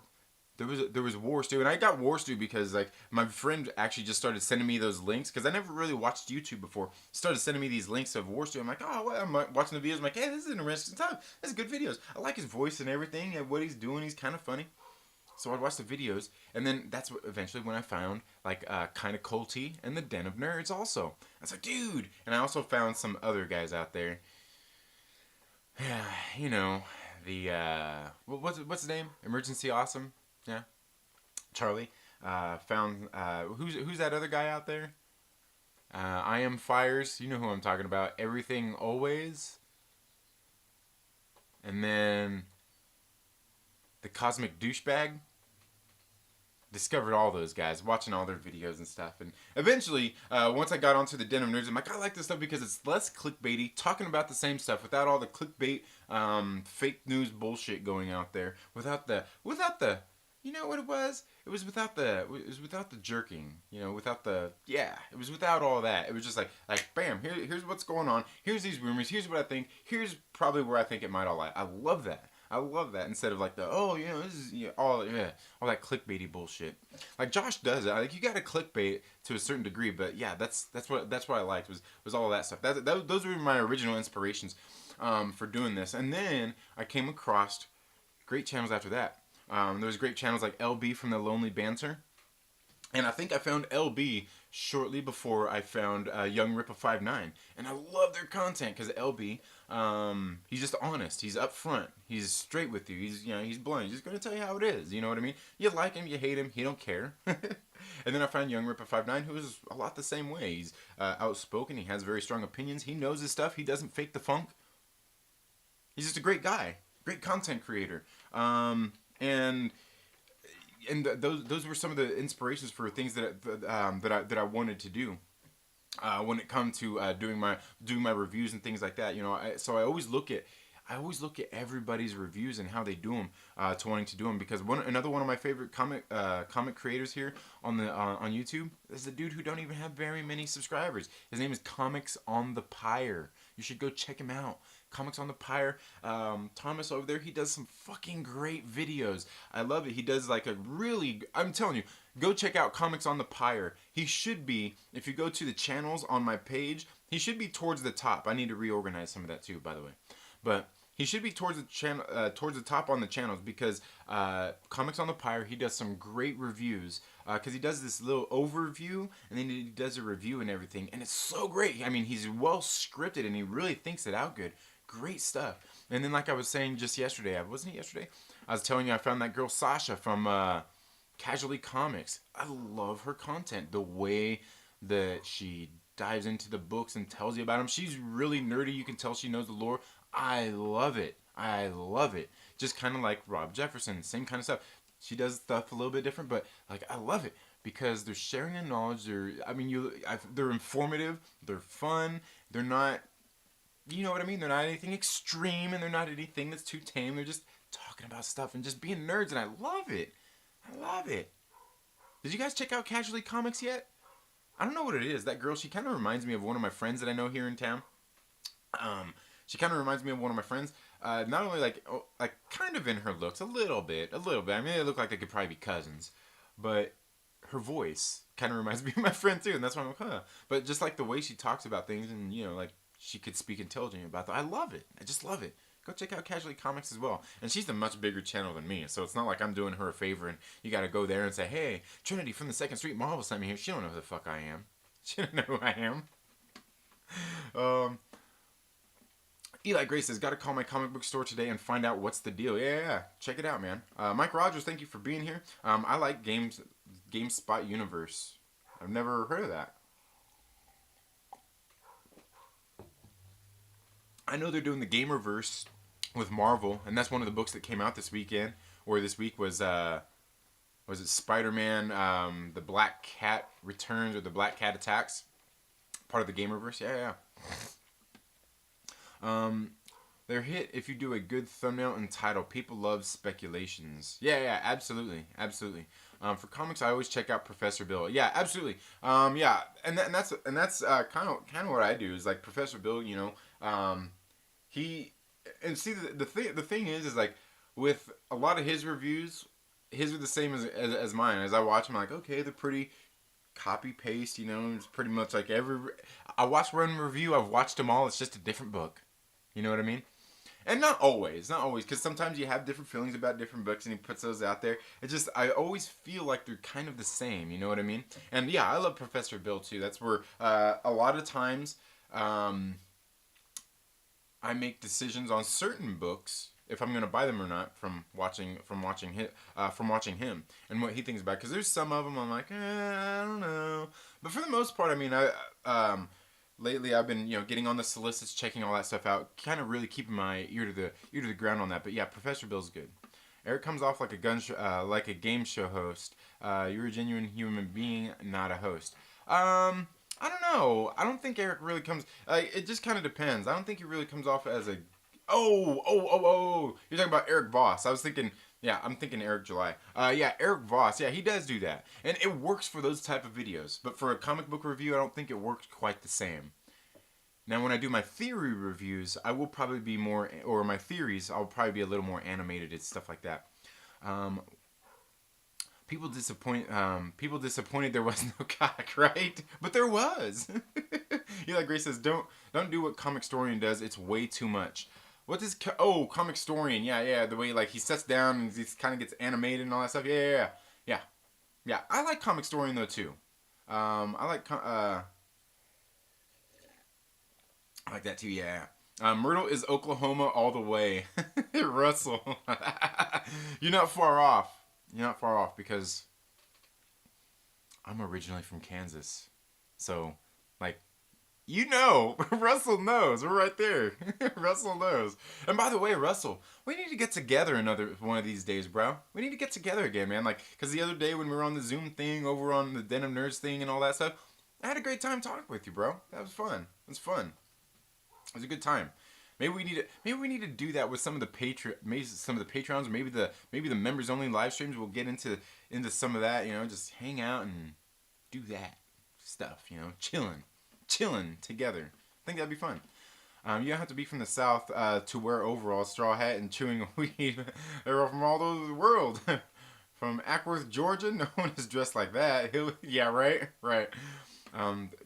there was War Stew, and I got War Stew because like my friend actually just started sending me those links because I never really watched YouTube before. Started sending me these links of War Stew. I'm like, oh, well, I'm watching the videos. I'm like, hey, this is an interesting time. This is good videos. I like his voice and everything and what he's doing. He's kind of funny. So I'd watch the videos, and then that's eventually when I found like kind of Colty and the Den of Nerds. Also, I was like, dude, and I also found some other guys out there. Yeah, you know the what's his name? Emergency Awesome. Yeah, Charlie. Found who's that other guy out there? I Am Fires. You know who I'm talking about. Everything Always. And then the Cosmic Douchebag. Discovered all those guys, watching all their videos and stuff, and eventually, once I got onto the Den of Nerds, I'm like, I like this stuff because it's less clickbaity, talking about the same stuff without all the clickbait, fake news bullshit going out there, without the, you know what it was? It was without the jerking, you know, it was without all that. It was just like bam, here's what's going on, here's these rumors, here's what I think, here's probably where I think it might all lie. I love that. I love that instead of like this is all that clickbaity bullshit. Like Josh does it. Like you got to clickbait to a certain degree, but yeah, that's what I liked was all of that stuff. Those were my original inspirations for doing this, and then I came across great channels after that. There was great channels like LB from the Lonely Banter. And I think I found LB shortly before I found Young Rippa 59, and I love their content because LB, he's just honest, he's upfront, he's straight with you, he's blunt, he's just gonna tell you how it is. You know what I mean? You like him, you hate him, he don't care. And then I found Young Rippa 59, who is a lot the same way. He's outspoken, he has very strong opinions, he knows his stuff, he doesn't fake the funk. He's just a great guy, great content creator, and those were some of the inspirations for things that I wanted to do when it comes to doing my reviews and things like that. You know, so I always look at everybody's reviews and how they do them to wanting to do them, because another one of my favorite comic creators here on YouTube is a dude who don't even have very many subscribers. His name is Comics on the Pyre. You should go check him out. Comics on the Pyre. Thomas over there, he does some fucking great videos. I love it. He does like I'm telling you, go check out Comics on the Pyre. He should be, if you go to the channels on my page, he should be towards the top. I need to reorganize some of that too, by the way. But he should be towards the channel, towards the top on the channels, because Comics on the Pyre, he does some great reviews. Because he does this little overview, and then he does a review and everything, and it's so great. I mean, he's well scripted, and he really thinks it out good. Great stuff. And then, like I was saying just yesterday, wasn't it yesterday? I was telling you I found that girl Sasha from Casually Comics. I love her content. The way that she dives into the books and tells you about them. She's really nerdy. You can tell she knows the lore. I love it. I love it. Just kind of like Rob Jefferson. Same kind of stuff. She does stuff a little bit different, but like I love it because they're sharing the knowledge. They're informative. They're fun. They're not, you know what I mean? They're not anything extreme, and they're not anything that's too tame. They're just talking about stuff and just being nerds, and I love it. I love it. Did you guys check out Casually Comics yet? I don't know what it is. That girl, she kind of reminds me of one of my friends that I know here in town. She kind of reminds me of one of my friends. Not only like kind of in her looks, a little bit. I mean, they look like they could probably be cousins, but her voice kind of reminds me of my friend too, and that's why I'm like, huh. But just like the way she talks about things, and you know, like she could speak intelligently about that. I love it. I just love it. Go check out Casually Comics as well. And she's a much bigger channel than me, so it's not like I'm doing her a favor and you gotta go there and say, hey, Trinity from the 2nd Street Marvel sent me here. She don't know who the fuck I am. She don't know who I am. Eli Grace says, gotta call my comic book store today and find out what's the deal. Yeah. Check it out, man. Mike Rogers, thank you for being here. I like GameSpot Universe. I've never heard of that. I know they're doing the Gamerverse with Marvel, and that's one of the books that came out this weekend, or this week was it Spider-Man, the Black Cat Returns, or the Black Cat Attacks, part of the Gamerverse. Yeah. Um, they're hit if you do a good thumbnail and title. People love speculations. Yeah, yeah, absolutely, absolutely. For comics, I always check out Professor Bill. Yeah, absolutely. Yeah, and that's kind of what I do is like Professor Bill. He and see the thing is like with a lot of his reviews, his are the same as mine. As I watch them, I'm like, okay, they're pretty copy paste. It's pretty much like every. I watched one review. I've watched them all. It's just a different book. You know what I mean? And not always, because sometimes you have different feelings about different books, and he puts those out there. It's just I always feel like they're kind of the same. You know what I mean? And yeah, I love Professor Bill too. That's where a lot of times I make decisions on certain books if I'm gonna buy them or not from watching him and what he thinks about. Because there's some of them I'm like, I don't know. But for the most part, I mean, lately I've been getting on the solicits, checking all that stuff out, kind of really keeping my ear to the ground on that. But yeah, Professor Bill's good. Eric comes off like like a game show host. You're a genuine human being, not a host. I don't know. I don't think Eric really comes. It just kind of depends. I don't think he really comes off as a. Oh! You're talking about Eric Voss. I was thinking. Yeah, I'm thinking Eric July. Yeah, Eric Voss. Yeah, he does do that, and it works for those type of videos. But for a comic book review, I don't think it works quite the same. Now, when I do my theory reviews, I will probably be more, or my theories, I'll probably be a little more animated and stuff like that. Um, people disappointed there was no cock, right? But there was. Eli Gray says, don't do what Comic Storian does. It's way too much. What does Comic Storian? Yeah, the way like he sits down and he kind of gets animated and all that stuff. Yeah. I like Comic Storian though too. I like that too. Yeah. Myrtle is Oklahoma all the way. Russell, you're not far off. You're not far off because I'm originally from Kansas. So, like, Russell knows. We're right there. Russell knows. And by the way, Russell, we need to get together another one of these days, bro. We need to get together again, man. Like, because the other day when we were on the Zoom thing, over on the Den of Nerds thing and all that stuff, I had a great time talking with you, bro. That was fun. It was fun. It was a good time. Maybe we need to do that with maybe some of the patrons, or maybe the members only live streams. We'll get into some of that. Just hang out and do that stuff. Chilling together. I think that'd be fun. You don't have to be from the South to wear overalls, straw hat, and chewing weed. They're from all over the world. From Ackworth, Georgia, no one is dressed like that. Yeah, right.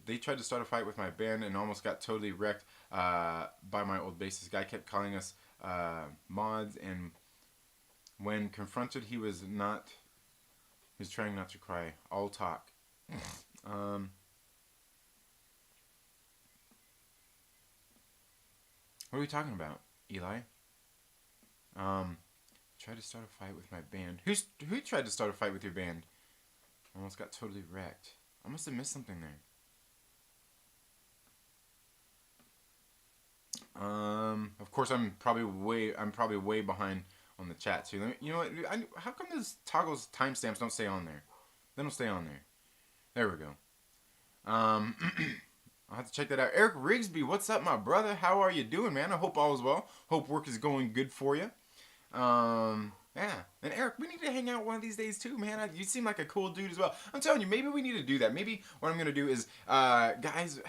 They tried to start a fight with my band and almost got totally wrecked by my old bassist. Guy kept calling us mods, and when confronted, he was trying not to cry. All talk. What are we talking about, Eli? Tried to start a fight with my band. Who tried to start a fight with your band? Almost got totally wrecked. I must have missed something there. Of course, I'm probably way behind on the chat too. You know what? How come this toggles timestamps don't stay on there? They don't stay on there. There we go. I'll have to check that out. Eric Rigsby, what's up, my brother? How are you doing, man? I hope all is well. Hope work is going good for you. Yeah. And Eric, we need to hang out one of these days too, man. You seem like a cool dude as well. I'm telling you, maybe we need to do that. Maybe what I'm gonna do is, guys.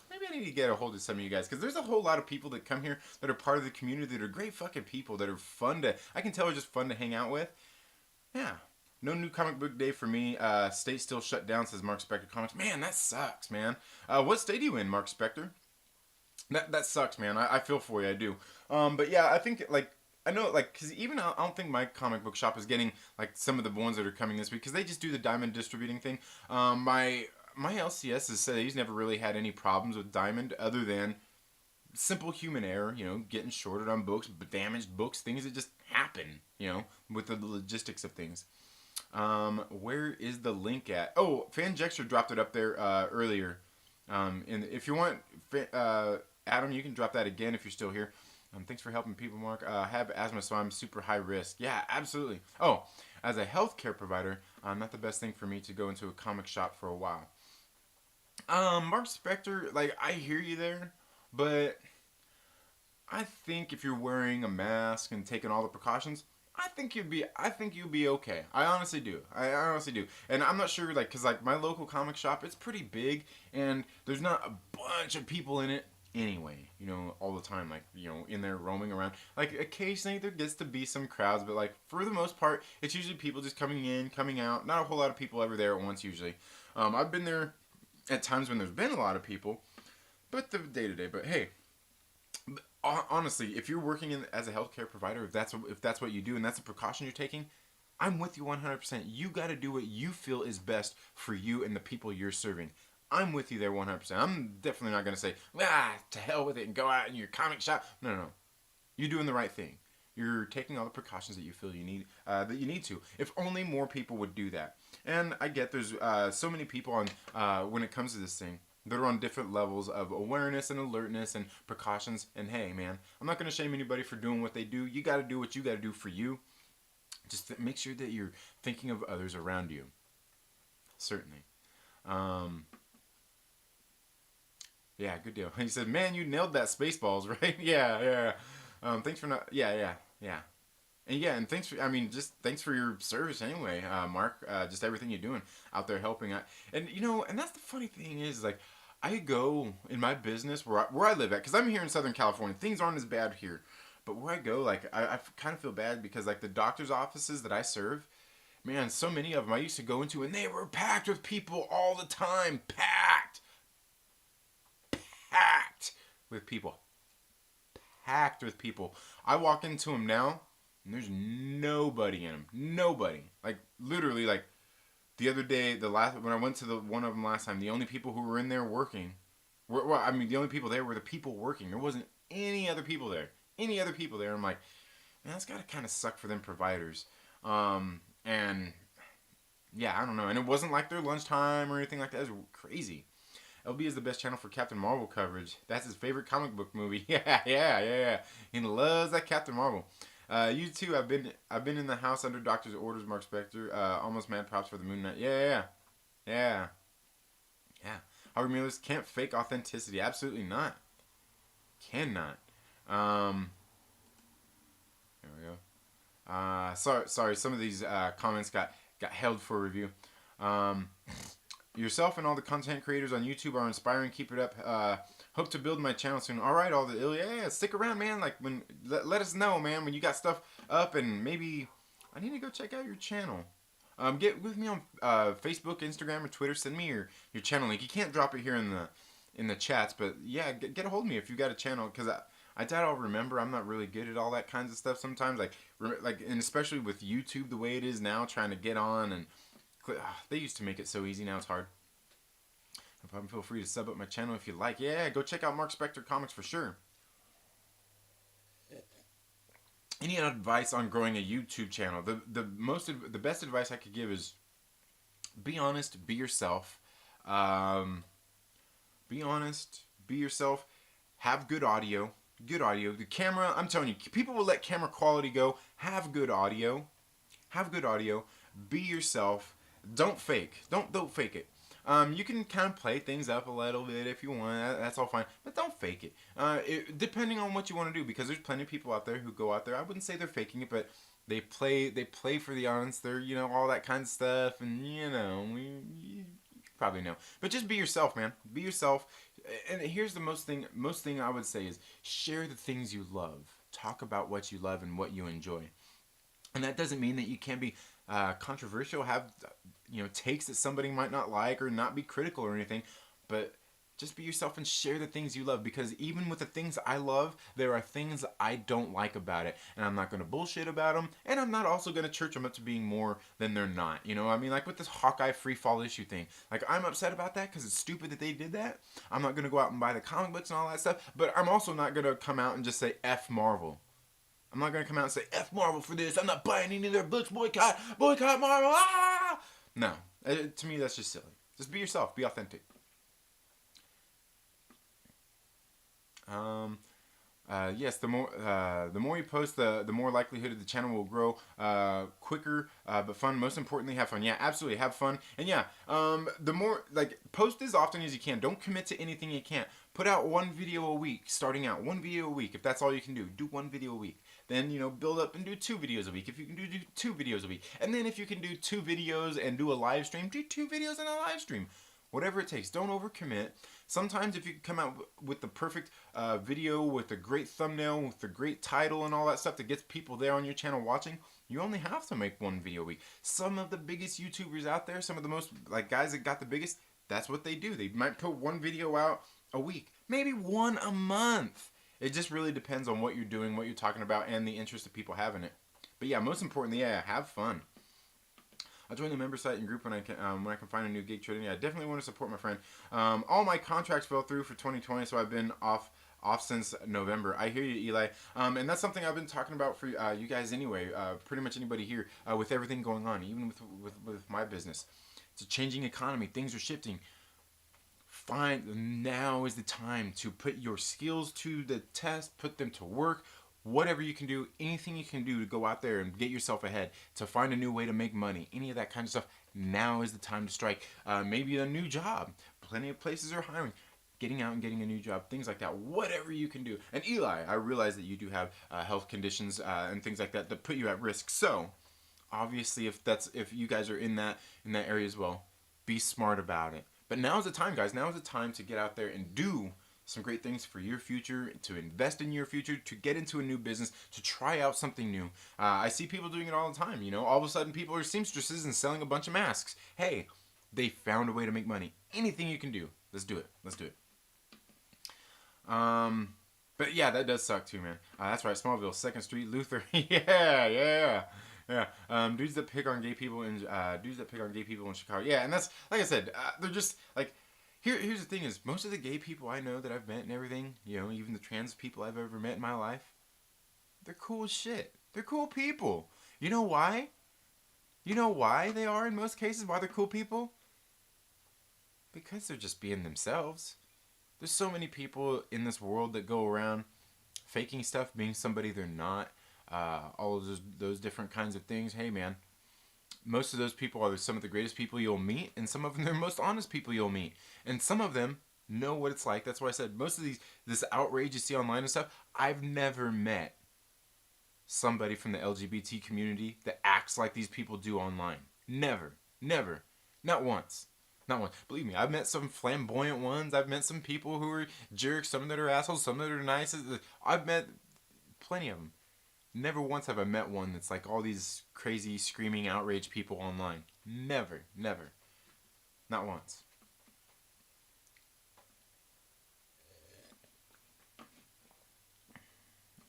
Maybe I need to get a hold of some of you guys, because there's a whole lot of people that come here that are part of the community that are great fucking people that are fun to. I can tell are just fun to hang out with. Yeah. No new comic book day for me. State still shut down, says Mark Spector Comics. Man, that sucks, man. What state are you in, Mark Spector? That sucks, man. I feel for you, I do. But yeah, I think I know, because even I don't think my comic book shop is getting some of the ones that are coming this week, because they just do the Diamond distributing thing. My LCS has said he's never really had any problems with Diamond other than simple human error, getting shorted on books, damaged books, things that just happen, with the logistics of things. Where is the link at? Oh, Fanjexter dropped it up there earlier. And if you want, Adam, you can drop that again if you're still here. Thanks for helping people, Mark. I have asthma, so I'm super high risk. Yeah, absolutely. Oh, as a healthcare provider, not the best thing for me to go into a comic shop for a while. Mark Spector, like, I hear you there, but I think if you're wearing a mask and taking all the precautions, I think you'd be okay. I honestly do. I honestly do. And I'm not sure, like, cause like my local comic shop, it's pretty big, and there's not a bunch of people in it anyway. You know, all the time, like, you know, in there roaming around. Like, occasionally there gets to be some crowds, but like for the most part, it's usually people just coming in, coming out. Not a whole lot of people ever there at once usually. I've been there at times when there's been a lot of people, but the day to day. But hey, honestly, if you're working as a healthcare provider, if that's what you do and that's a precaution you're taking, I'm with you 100%. You got to do what you feel is best for you and the people you're serving. I'm with you there 100%. I'm definitely not going to say, to hell with it and go out in your comic shop. No, no, no. You're doing the right thing. You're taking all the precautions that you feel you need, that you need to. If only more people would do that. And I get there's so many people on when it comes to this thing that are on different levels of awareness and alertness and precautions. And hey, man, I'm not going to shame anybody for doing what they do. You got to do what you got to do for you. Just make sure that you're thinking of others around you. Certainly. Yeah, good deal. He said, "Man, you nailed that Spaceballs, right?" Yeah, yeah. Thanks for not. Yeah, yeah, yeah. And yeah, and thanks for. I mean, just thanks for your service anyway, Mark. Just everything you're doing out there helping out. And you know, and that's the funny thing is like, I go in my business where I live at, because I'm here in Southern California. Things aren't as bad here, but where I go, like I kind of feel bad because like the doctor's offices that I serve, man, so many of them I used to go into and they were packed with people all the time, packed with people, packed with people. I walk into them now, and there's nobody in them. Nobody. Like literally, like the other day, the last when I went to the one of them last time, the only people who were in there working, well, I mean, the only people there were the people working. There wasn't any other people there. Any other people there? I'm like, man, that's gotta kind of suck for them providers. And yeah, I don't know. And it wasn't like their lunchtime or anything like that. It was crazy. LB is the best channel for Captain Marvel coverage. That's his favorite comic book movie. Yeah. He loves that Captain Marvel. You too. I've been in the house under doctor's orders. Mark Spector. Almost mad props for the Moon Knight. Yeah. Howard Mueller's can't fake authenticity. Absolutely not. Cannot. There we go. Sorry. Some of these comments got held for review. Yourself and all the content creators on YouTube are inspiring. Keep it up. Hope to build my channel soon. All right, all the yeah, stick around, man. Like when let us know, man, when you got stuff up, and maybe I need to go check out your channel. Get with me on Facebook, Instagram, or Twitter. Send me your channel link. You can't drop it here in the chats, but yeah, get a hold of me if you got a channel, because I doubt I'll remember. I'm not really good at all that kinds of stuff sometimes. And especially with YouTube the way it is now, trying to get on and they used to make it so easy. Now it's hard. No problem. Feel free to sub up my channel if you like. Yeah, go check out Mark Spector Comics for sure. Any advice on growing a YouTube channel? The best advice I could give is be honest, be yourself. Be honest, be yourself. Have good audio. Good audio. The camera, I'm telling you, people will let camera quality go. Have good audio. Have good audio. Be yourself. Don't fake. Don't fake it. You can kind of play things up a little bit if you want. That's all fine, but don't fake it. Depending on what you want to do, because there's plenty of people out there who go out there. I wouldn't say they're faking it, but they play for the audience. They're all that kind of stuff, and you probably know. But just be yourself, man. Be yourself. And here's the most thing I would say is share the things you love. Talk about what you love and what you enjoy. And that doesn't mean that you can't be controversial, have takes that somebody might not like or not be critical or anything, but just be yourself and share the things you love, because even with the things I love, there are things I don't like about it, and I'm not going to bullshit about them, and I'm not also going to church them up to being more than they're not. I mean, like with this Hawkeye free fall issue thing, like I'm upset about that because it's stupid that they did that. I'm not going to go out and buy the comic books and all that stuff, but I'm also not going to come out and just say F Marvel. I'm not going to come out and say F Marvel for this. I'm not buying any of their books. Boycott Marvel. Ah! No. To me, that's just silly. Just be yourself. Be authentic. Yes, the more you post, the more likelihood of the channel will grow quicker, but fun. Most importantly, have fun. Yeah, absolutely, have fun. And yeah, the more like post as often as you can. Don't commit to anything you can't. Put out one video a week, starting out one video a week. If that's all you can do one video a week. Then build up and do 2 videos a week. If you can do 2 videos a week, and then if you can do 2 videos and do a live stream, do 2 videos and a live stream. Whatever it takes. Don't overcommit. Sometimes if you come out with the perfect video with a great thumbnail, with a great title and all that stuff that gets people there on your channel watching, you only have to make one video a week. Some of the biggest YouTubers out there, some of the most like guys that got the biggest, that's what they do. They might put one video out a week, maybe one a month. It just really depends on what you're doing, what you're talking about, and the interest that people have in it. But yeah, most importantly, yeah, have fun. I'll join the member site and group when I can find a new gig trading. I definitely want to support my friend. All my contracts fell through for 2020, so I've been off since November. I hear you, Eli. And that's something I've been talking about for you guys anyway. Pretty much anybody here with everything going on, even with my business. It's a changing economy. Things are shifting. Now is the time to put your skills to the test, put them to work. Whatever you can do, anything you can do to go out there and get yourself ahead, to find a new way to make money, any of that kind of stuff, now is the time to strike. Maybe a new job. Plenty of places are hiring. Getting out and getting a new job, things like that. Whatever you can do. And Eli, I realize that you do have health conditions and things like that that put you at risk. So, obviously, if you guys are in that area as well, be smart about it. But now's the time, guys. Now is the time to get out there and do some great things for your future, to invest in your future, to get into a new business, to try out something new. I see people doing it all the time. All of a sudden people are seamstresses and selling a bunch of masks. Hey, they found a way to make money. Anything you can do, let's do it. Let's do it. But yeah, that does suck too, man. That's right, Smallville, 2nd Street, Luther. Yeah. Dudes that pick on gay people in Chicago. Yeah, and that's like I said, they're just like. Here's the thing is, most of the gay people I know that I've met and everything, even the trans people I've ever met in my life, they're cool as shit. They're cool people. You know why? You know why they are in most cases? Why they're cool people? Because they're just being themselves. There's so many people in this world that go around faking stuff, being somebody they're not, all of those different kinds of things. Hey, man. Most of those people are some of the greatest people you'll meet, and some of them are the most honest people you'll meet. And some of them know what it's like. That's why I said most of this outrage you see online and stuff, I've never met somebody from the LGBT community that acts like these people do online. Never. Not once. Believe me, I've met some flamboyant ones. I've met some people who are jerks, some that are assholes, some that are nice. I've met plenty of them. Never once have I met one that's like all these crazy, screaming, outraged people online. Never. Not once.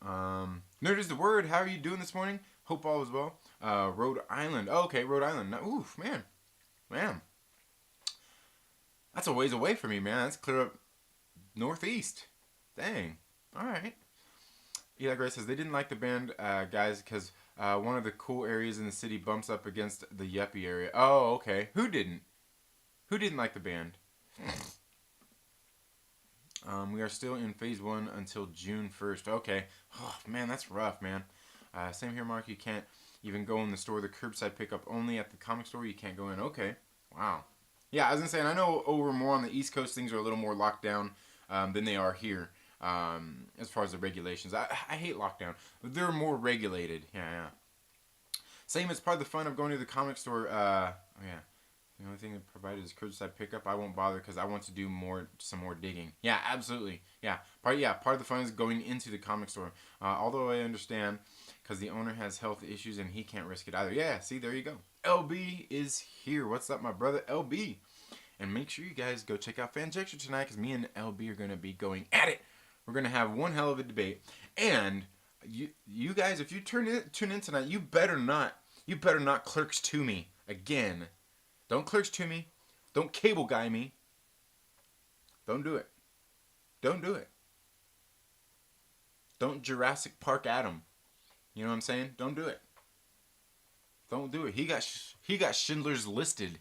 Nerd is the word. How are you doing this morning? Hope all is well. Rhode Island. Oh, okay, Rhode Island. Oof, man. That's a ways away from me, man. That's clear up northeast. Dang. All right. Eli Gray says they didn't like the band, guys, because one of the cool areas in the city bumps up against the yuppie area. Oh, okay. Who didn't? Who didn't like the band? We are still in phase 1 until June 1st. Okay. Oh, man, that's rough, man. Same here, Mark. You can't even go in the store. The curbside pickup only at the comic store. You can't go in. Okay. Wow. Yeah, I was going to say, and I know over more on the East Coast, things are a little more locked down than they are here. As far as the regulations, I hate lockdown. They're more regulated. Yeah. Same as part of the fun of going to the comic store. The only thing that provided is curbside pickup. I won't bother because I want to do some more digging. Yeah, absolutely. Yeah, part of the fun is going into the comic store. Although I understand because the owner has health issues and he can't risk it either. Yeah, see, there you go. LB is here. What's up, my brother LB? And make sure you guys go check out Fanjecture tonight because me and LB are going to be going at it. We're going to have one hell of a debate. And you guys, if you tune in tonight, you better not Clerks to me again. Don't Clerks to me. Don't cable guy me. Don't do it. Don't Jurassic Park Adam. You know what I'm saying? Don't do it. He got Schindler's listed.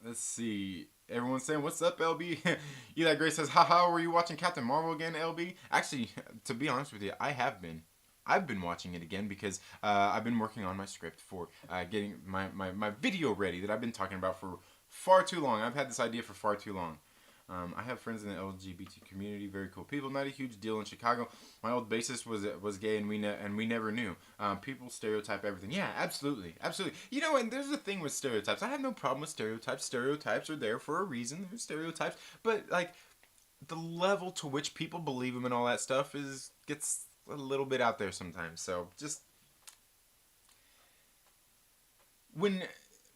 Let's see. Everyone's saying, "What's up, LB?" Eli Gray says, "Haha, were you watching Captain Marvel again, LB?" Actually, to be honest with you, I have been. I've been watching it again because I've been working on my script for getting my video ready that I've been talking about for far too long. I've had this idea for far too long. I have friends in the LGBT community, very cool people. Not a huge deal in Chicago. My old bassist was gay, and we never knew. People stereotype everything. Yeah, absolutely, absolutely. You know, and there's a thing with stereotypes. I have no problem with stereotypes. Stereotypes are there for a reason. They're stereotypes, but like the level to which people believe them and all that stuff is gets a little bit out there sometimes. So just when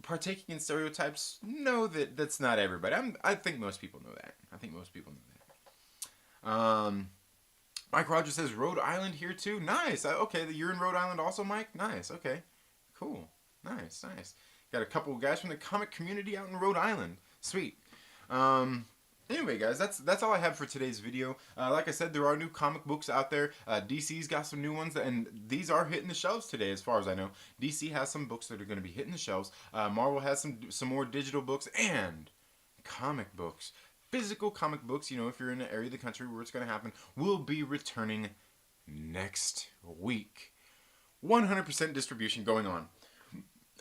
partaking in stereotypes, know that that's not everybody. I think most people know that. I think most people know that. Mike Rogers says Rhode Island here too. Nice. Okay, you're in Rhode Island also, Mike. Nice. Okay, cool. Nice, nice. Got a couple of guys from the comic community out in Rhode Island. Sweet. Um, Anyway, guys, that's all I have for today's video. Like I said, there are new comic books out there. DC's got some new ones, and these are hitting the shelves today, as far as I know. DC has some books that are going to be hitting the shelves. Marvel has some more digital books and comic books. Physical comic books, you know, if you're in an area of the country where it's going to happen, will be returning next week. 100% distribution going on.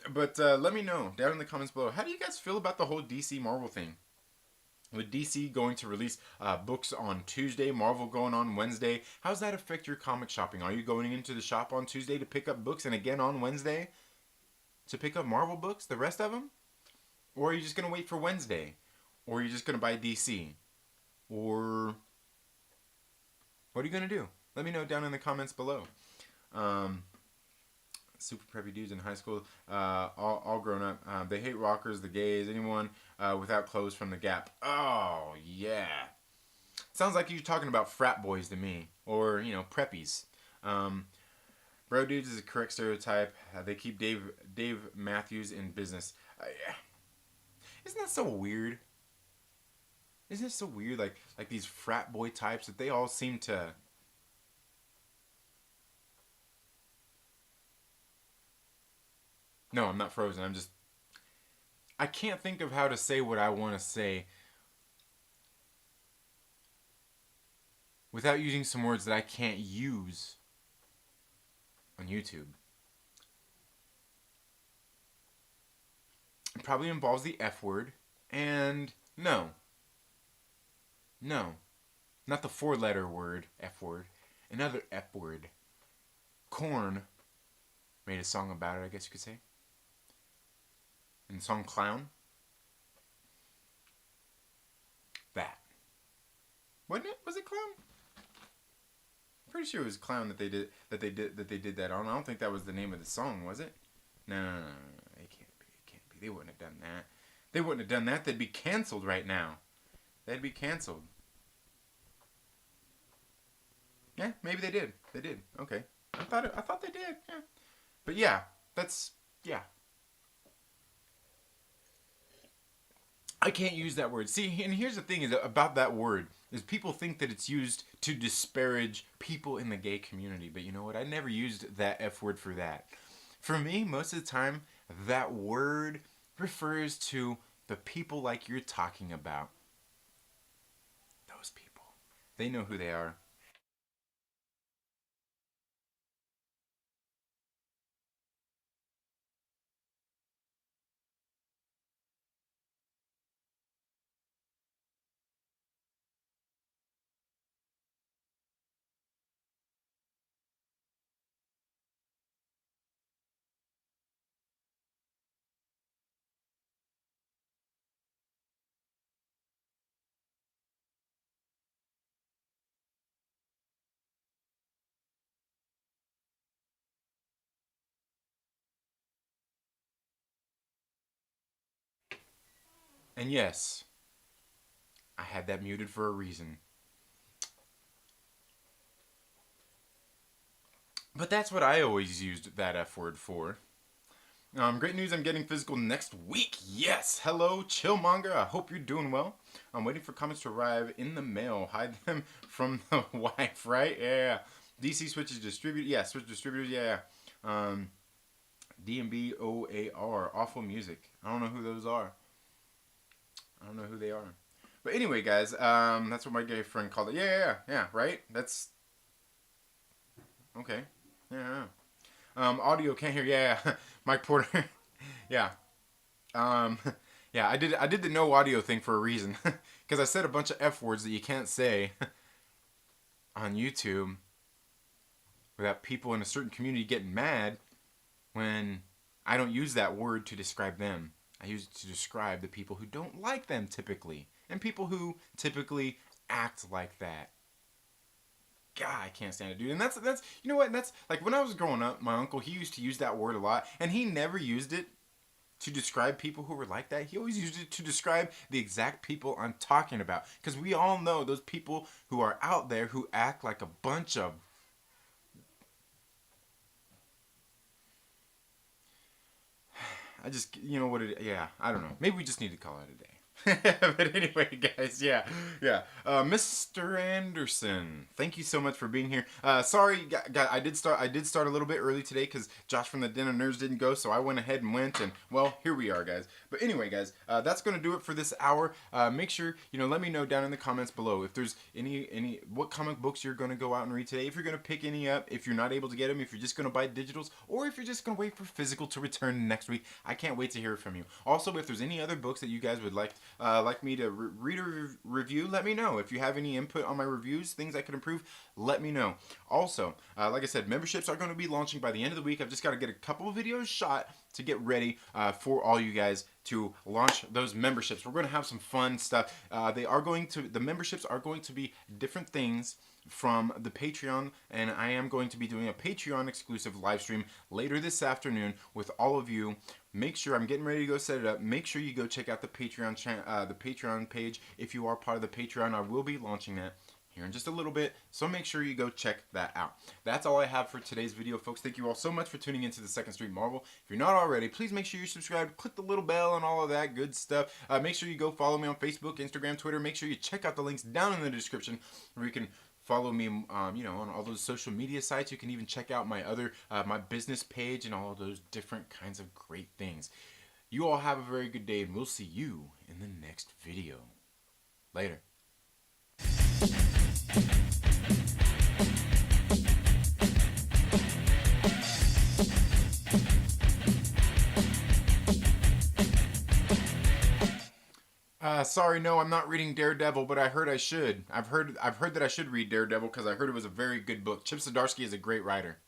But let me know down in the comments below. How do you guys feel about the whole DC Marvel thing? With DC going to release books on Tuesday, Marvel going on Wednesday, how does that affect your comic shopping? Are you going into the shop on Tuesday to pick up books and again on Wednesday to pick up Marvel books, the rest of them? Or are you just going to wait for Wednesday? Or are you just going to buy DC? Or what are you going to do? Let me know down in the comments below. Super preppy dudes in high school, all grown up. They hate rockers, the gays, anyone without clothes from the Gap. Oh, yeah. Sounds like you're talking about frat boys to me. Or, you know, preppies. Bro dudes is a correct stereotype. They keep Dave Matthews in business. Yeah. Isn't that so weird? Isn't it so weird? Like these frat boy types that they all seem to... No, I'm not frozen. I can't think of how to say what I want to say without using some words that I can't use on YouTube. It probably involves the F word, and no. No. Not the 4-letter word, F word. Another F word. Korn made a song about it, I guess you could say. And the song Clown. That. Wasn't it? Was it Clown? I'm pretty sure it was Clown that they did that on. I don't think that was the name of the song, was it? No. It can't be. It can't be. They wouldn't have done that. They wouldn't have done that. They'd be canceled right now. They'd be canceled. Yeah, maybe they did. They did. Okay. I thought they did. Yeah. But yeah, yeah. I can't use that word. See, and here's the thing is about that word is people think that it's used to disparage people in the gay community. But you know what? I never used that F word for that. For me, most of the time, that word refers to the people like you're talking about. Those people. They know who they are. And yes, I had that muted for a reason. But that's what I always used that F word for. Great news, I'm getting physical next week. Yes! Hello, Chillmonger. I hope you're doing well. I'm waiting for comments to arrive in the mail. Hide them from the wife, right? Yeah. DC switches distribute. Yeah, switch distributors. Yeah. DMB OAR. Awful music. I don't know who those are. I don't know who they are. But anyway, guys, that's what my gay friend called it. Yeah, right? That's... Okay. Yeah. Audio can't hear. Yeah. Mike Porter. Yeah. Um, yeah, I did the no audio thing for a reason. Because I said a bunch of F words that you can't say on YouTube without people in a certain community getting mad when I don't use that word to describe them. I use it to describe the people who don't like them typically. And people who typically act like that. God, I can't stand it, dude. And that's you know what? That's like when I was growing up, my uncle, he used to use that word a lot, and he never used it to describe people who were like that. He always used it to describe the exact people I'm talking about. Because we all know those people who are out there who act like a bunch of... I just, you know what it... Yeah, I don't know. Maybe we just need to call it a day. But anyway, guys, yeah. Mr. Anderson, thank you so much for being here. Sorry, I did start a little bit early today because Josh from the Den of Nerds didn't go, so I went ahead and went, and well, here we are, guys. But anyway, guys, that's gonna do it for this hour. Make sure let me know down in the comments below if there's any what comic books you're gonna go out and read today. If you're gonna pick any up, if you're not able to get them, if you're just gonna buy digitals, or if you're just gonna wait for physical to return next week. I can't wait to hear from you. Also, if there's any other books that you guys would like me to read or review, let me know. If you have any input on my reviews, things I could improve, let me know. Also, like I said, memberships are going to be launching by the end of the week. I've just got to get a couple of videos shot to get ready for all you guys to launch those memberships. We're going to have some fun stuff. The memberships are going to be different things from the Patreon, and I am going to be doing a Patreon exclusive live stream later this afternoon with all of you. Make sure, I'm getting ready to go set it up. Make sure you go check out the Patreon page. If you are part of the Patreon, I will be launching that here in just a little bit, so make sure you go check that out. That's all I have for today's video, folks. Thank you all so much for tuning into the Second Street Marvel. If you're not already, please make sure you subscribe, click the little bell and all of that good stuff. Make sure you go follow me on Facebook, Instagram, Twitter. Make sure you check out the links down in the description where you can follow me, on all those social media sites. You can even check out my other, my business page and all of those different kinds of great things. You all have a very good day, and we'll see you in the next video. Later. Sorry, no, I'm not reading Daredevil, but I heard I should. I've heard that I should read Daredevil because I heard it was a very good book. Chip Zdarsky is a great writer.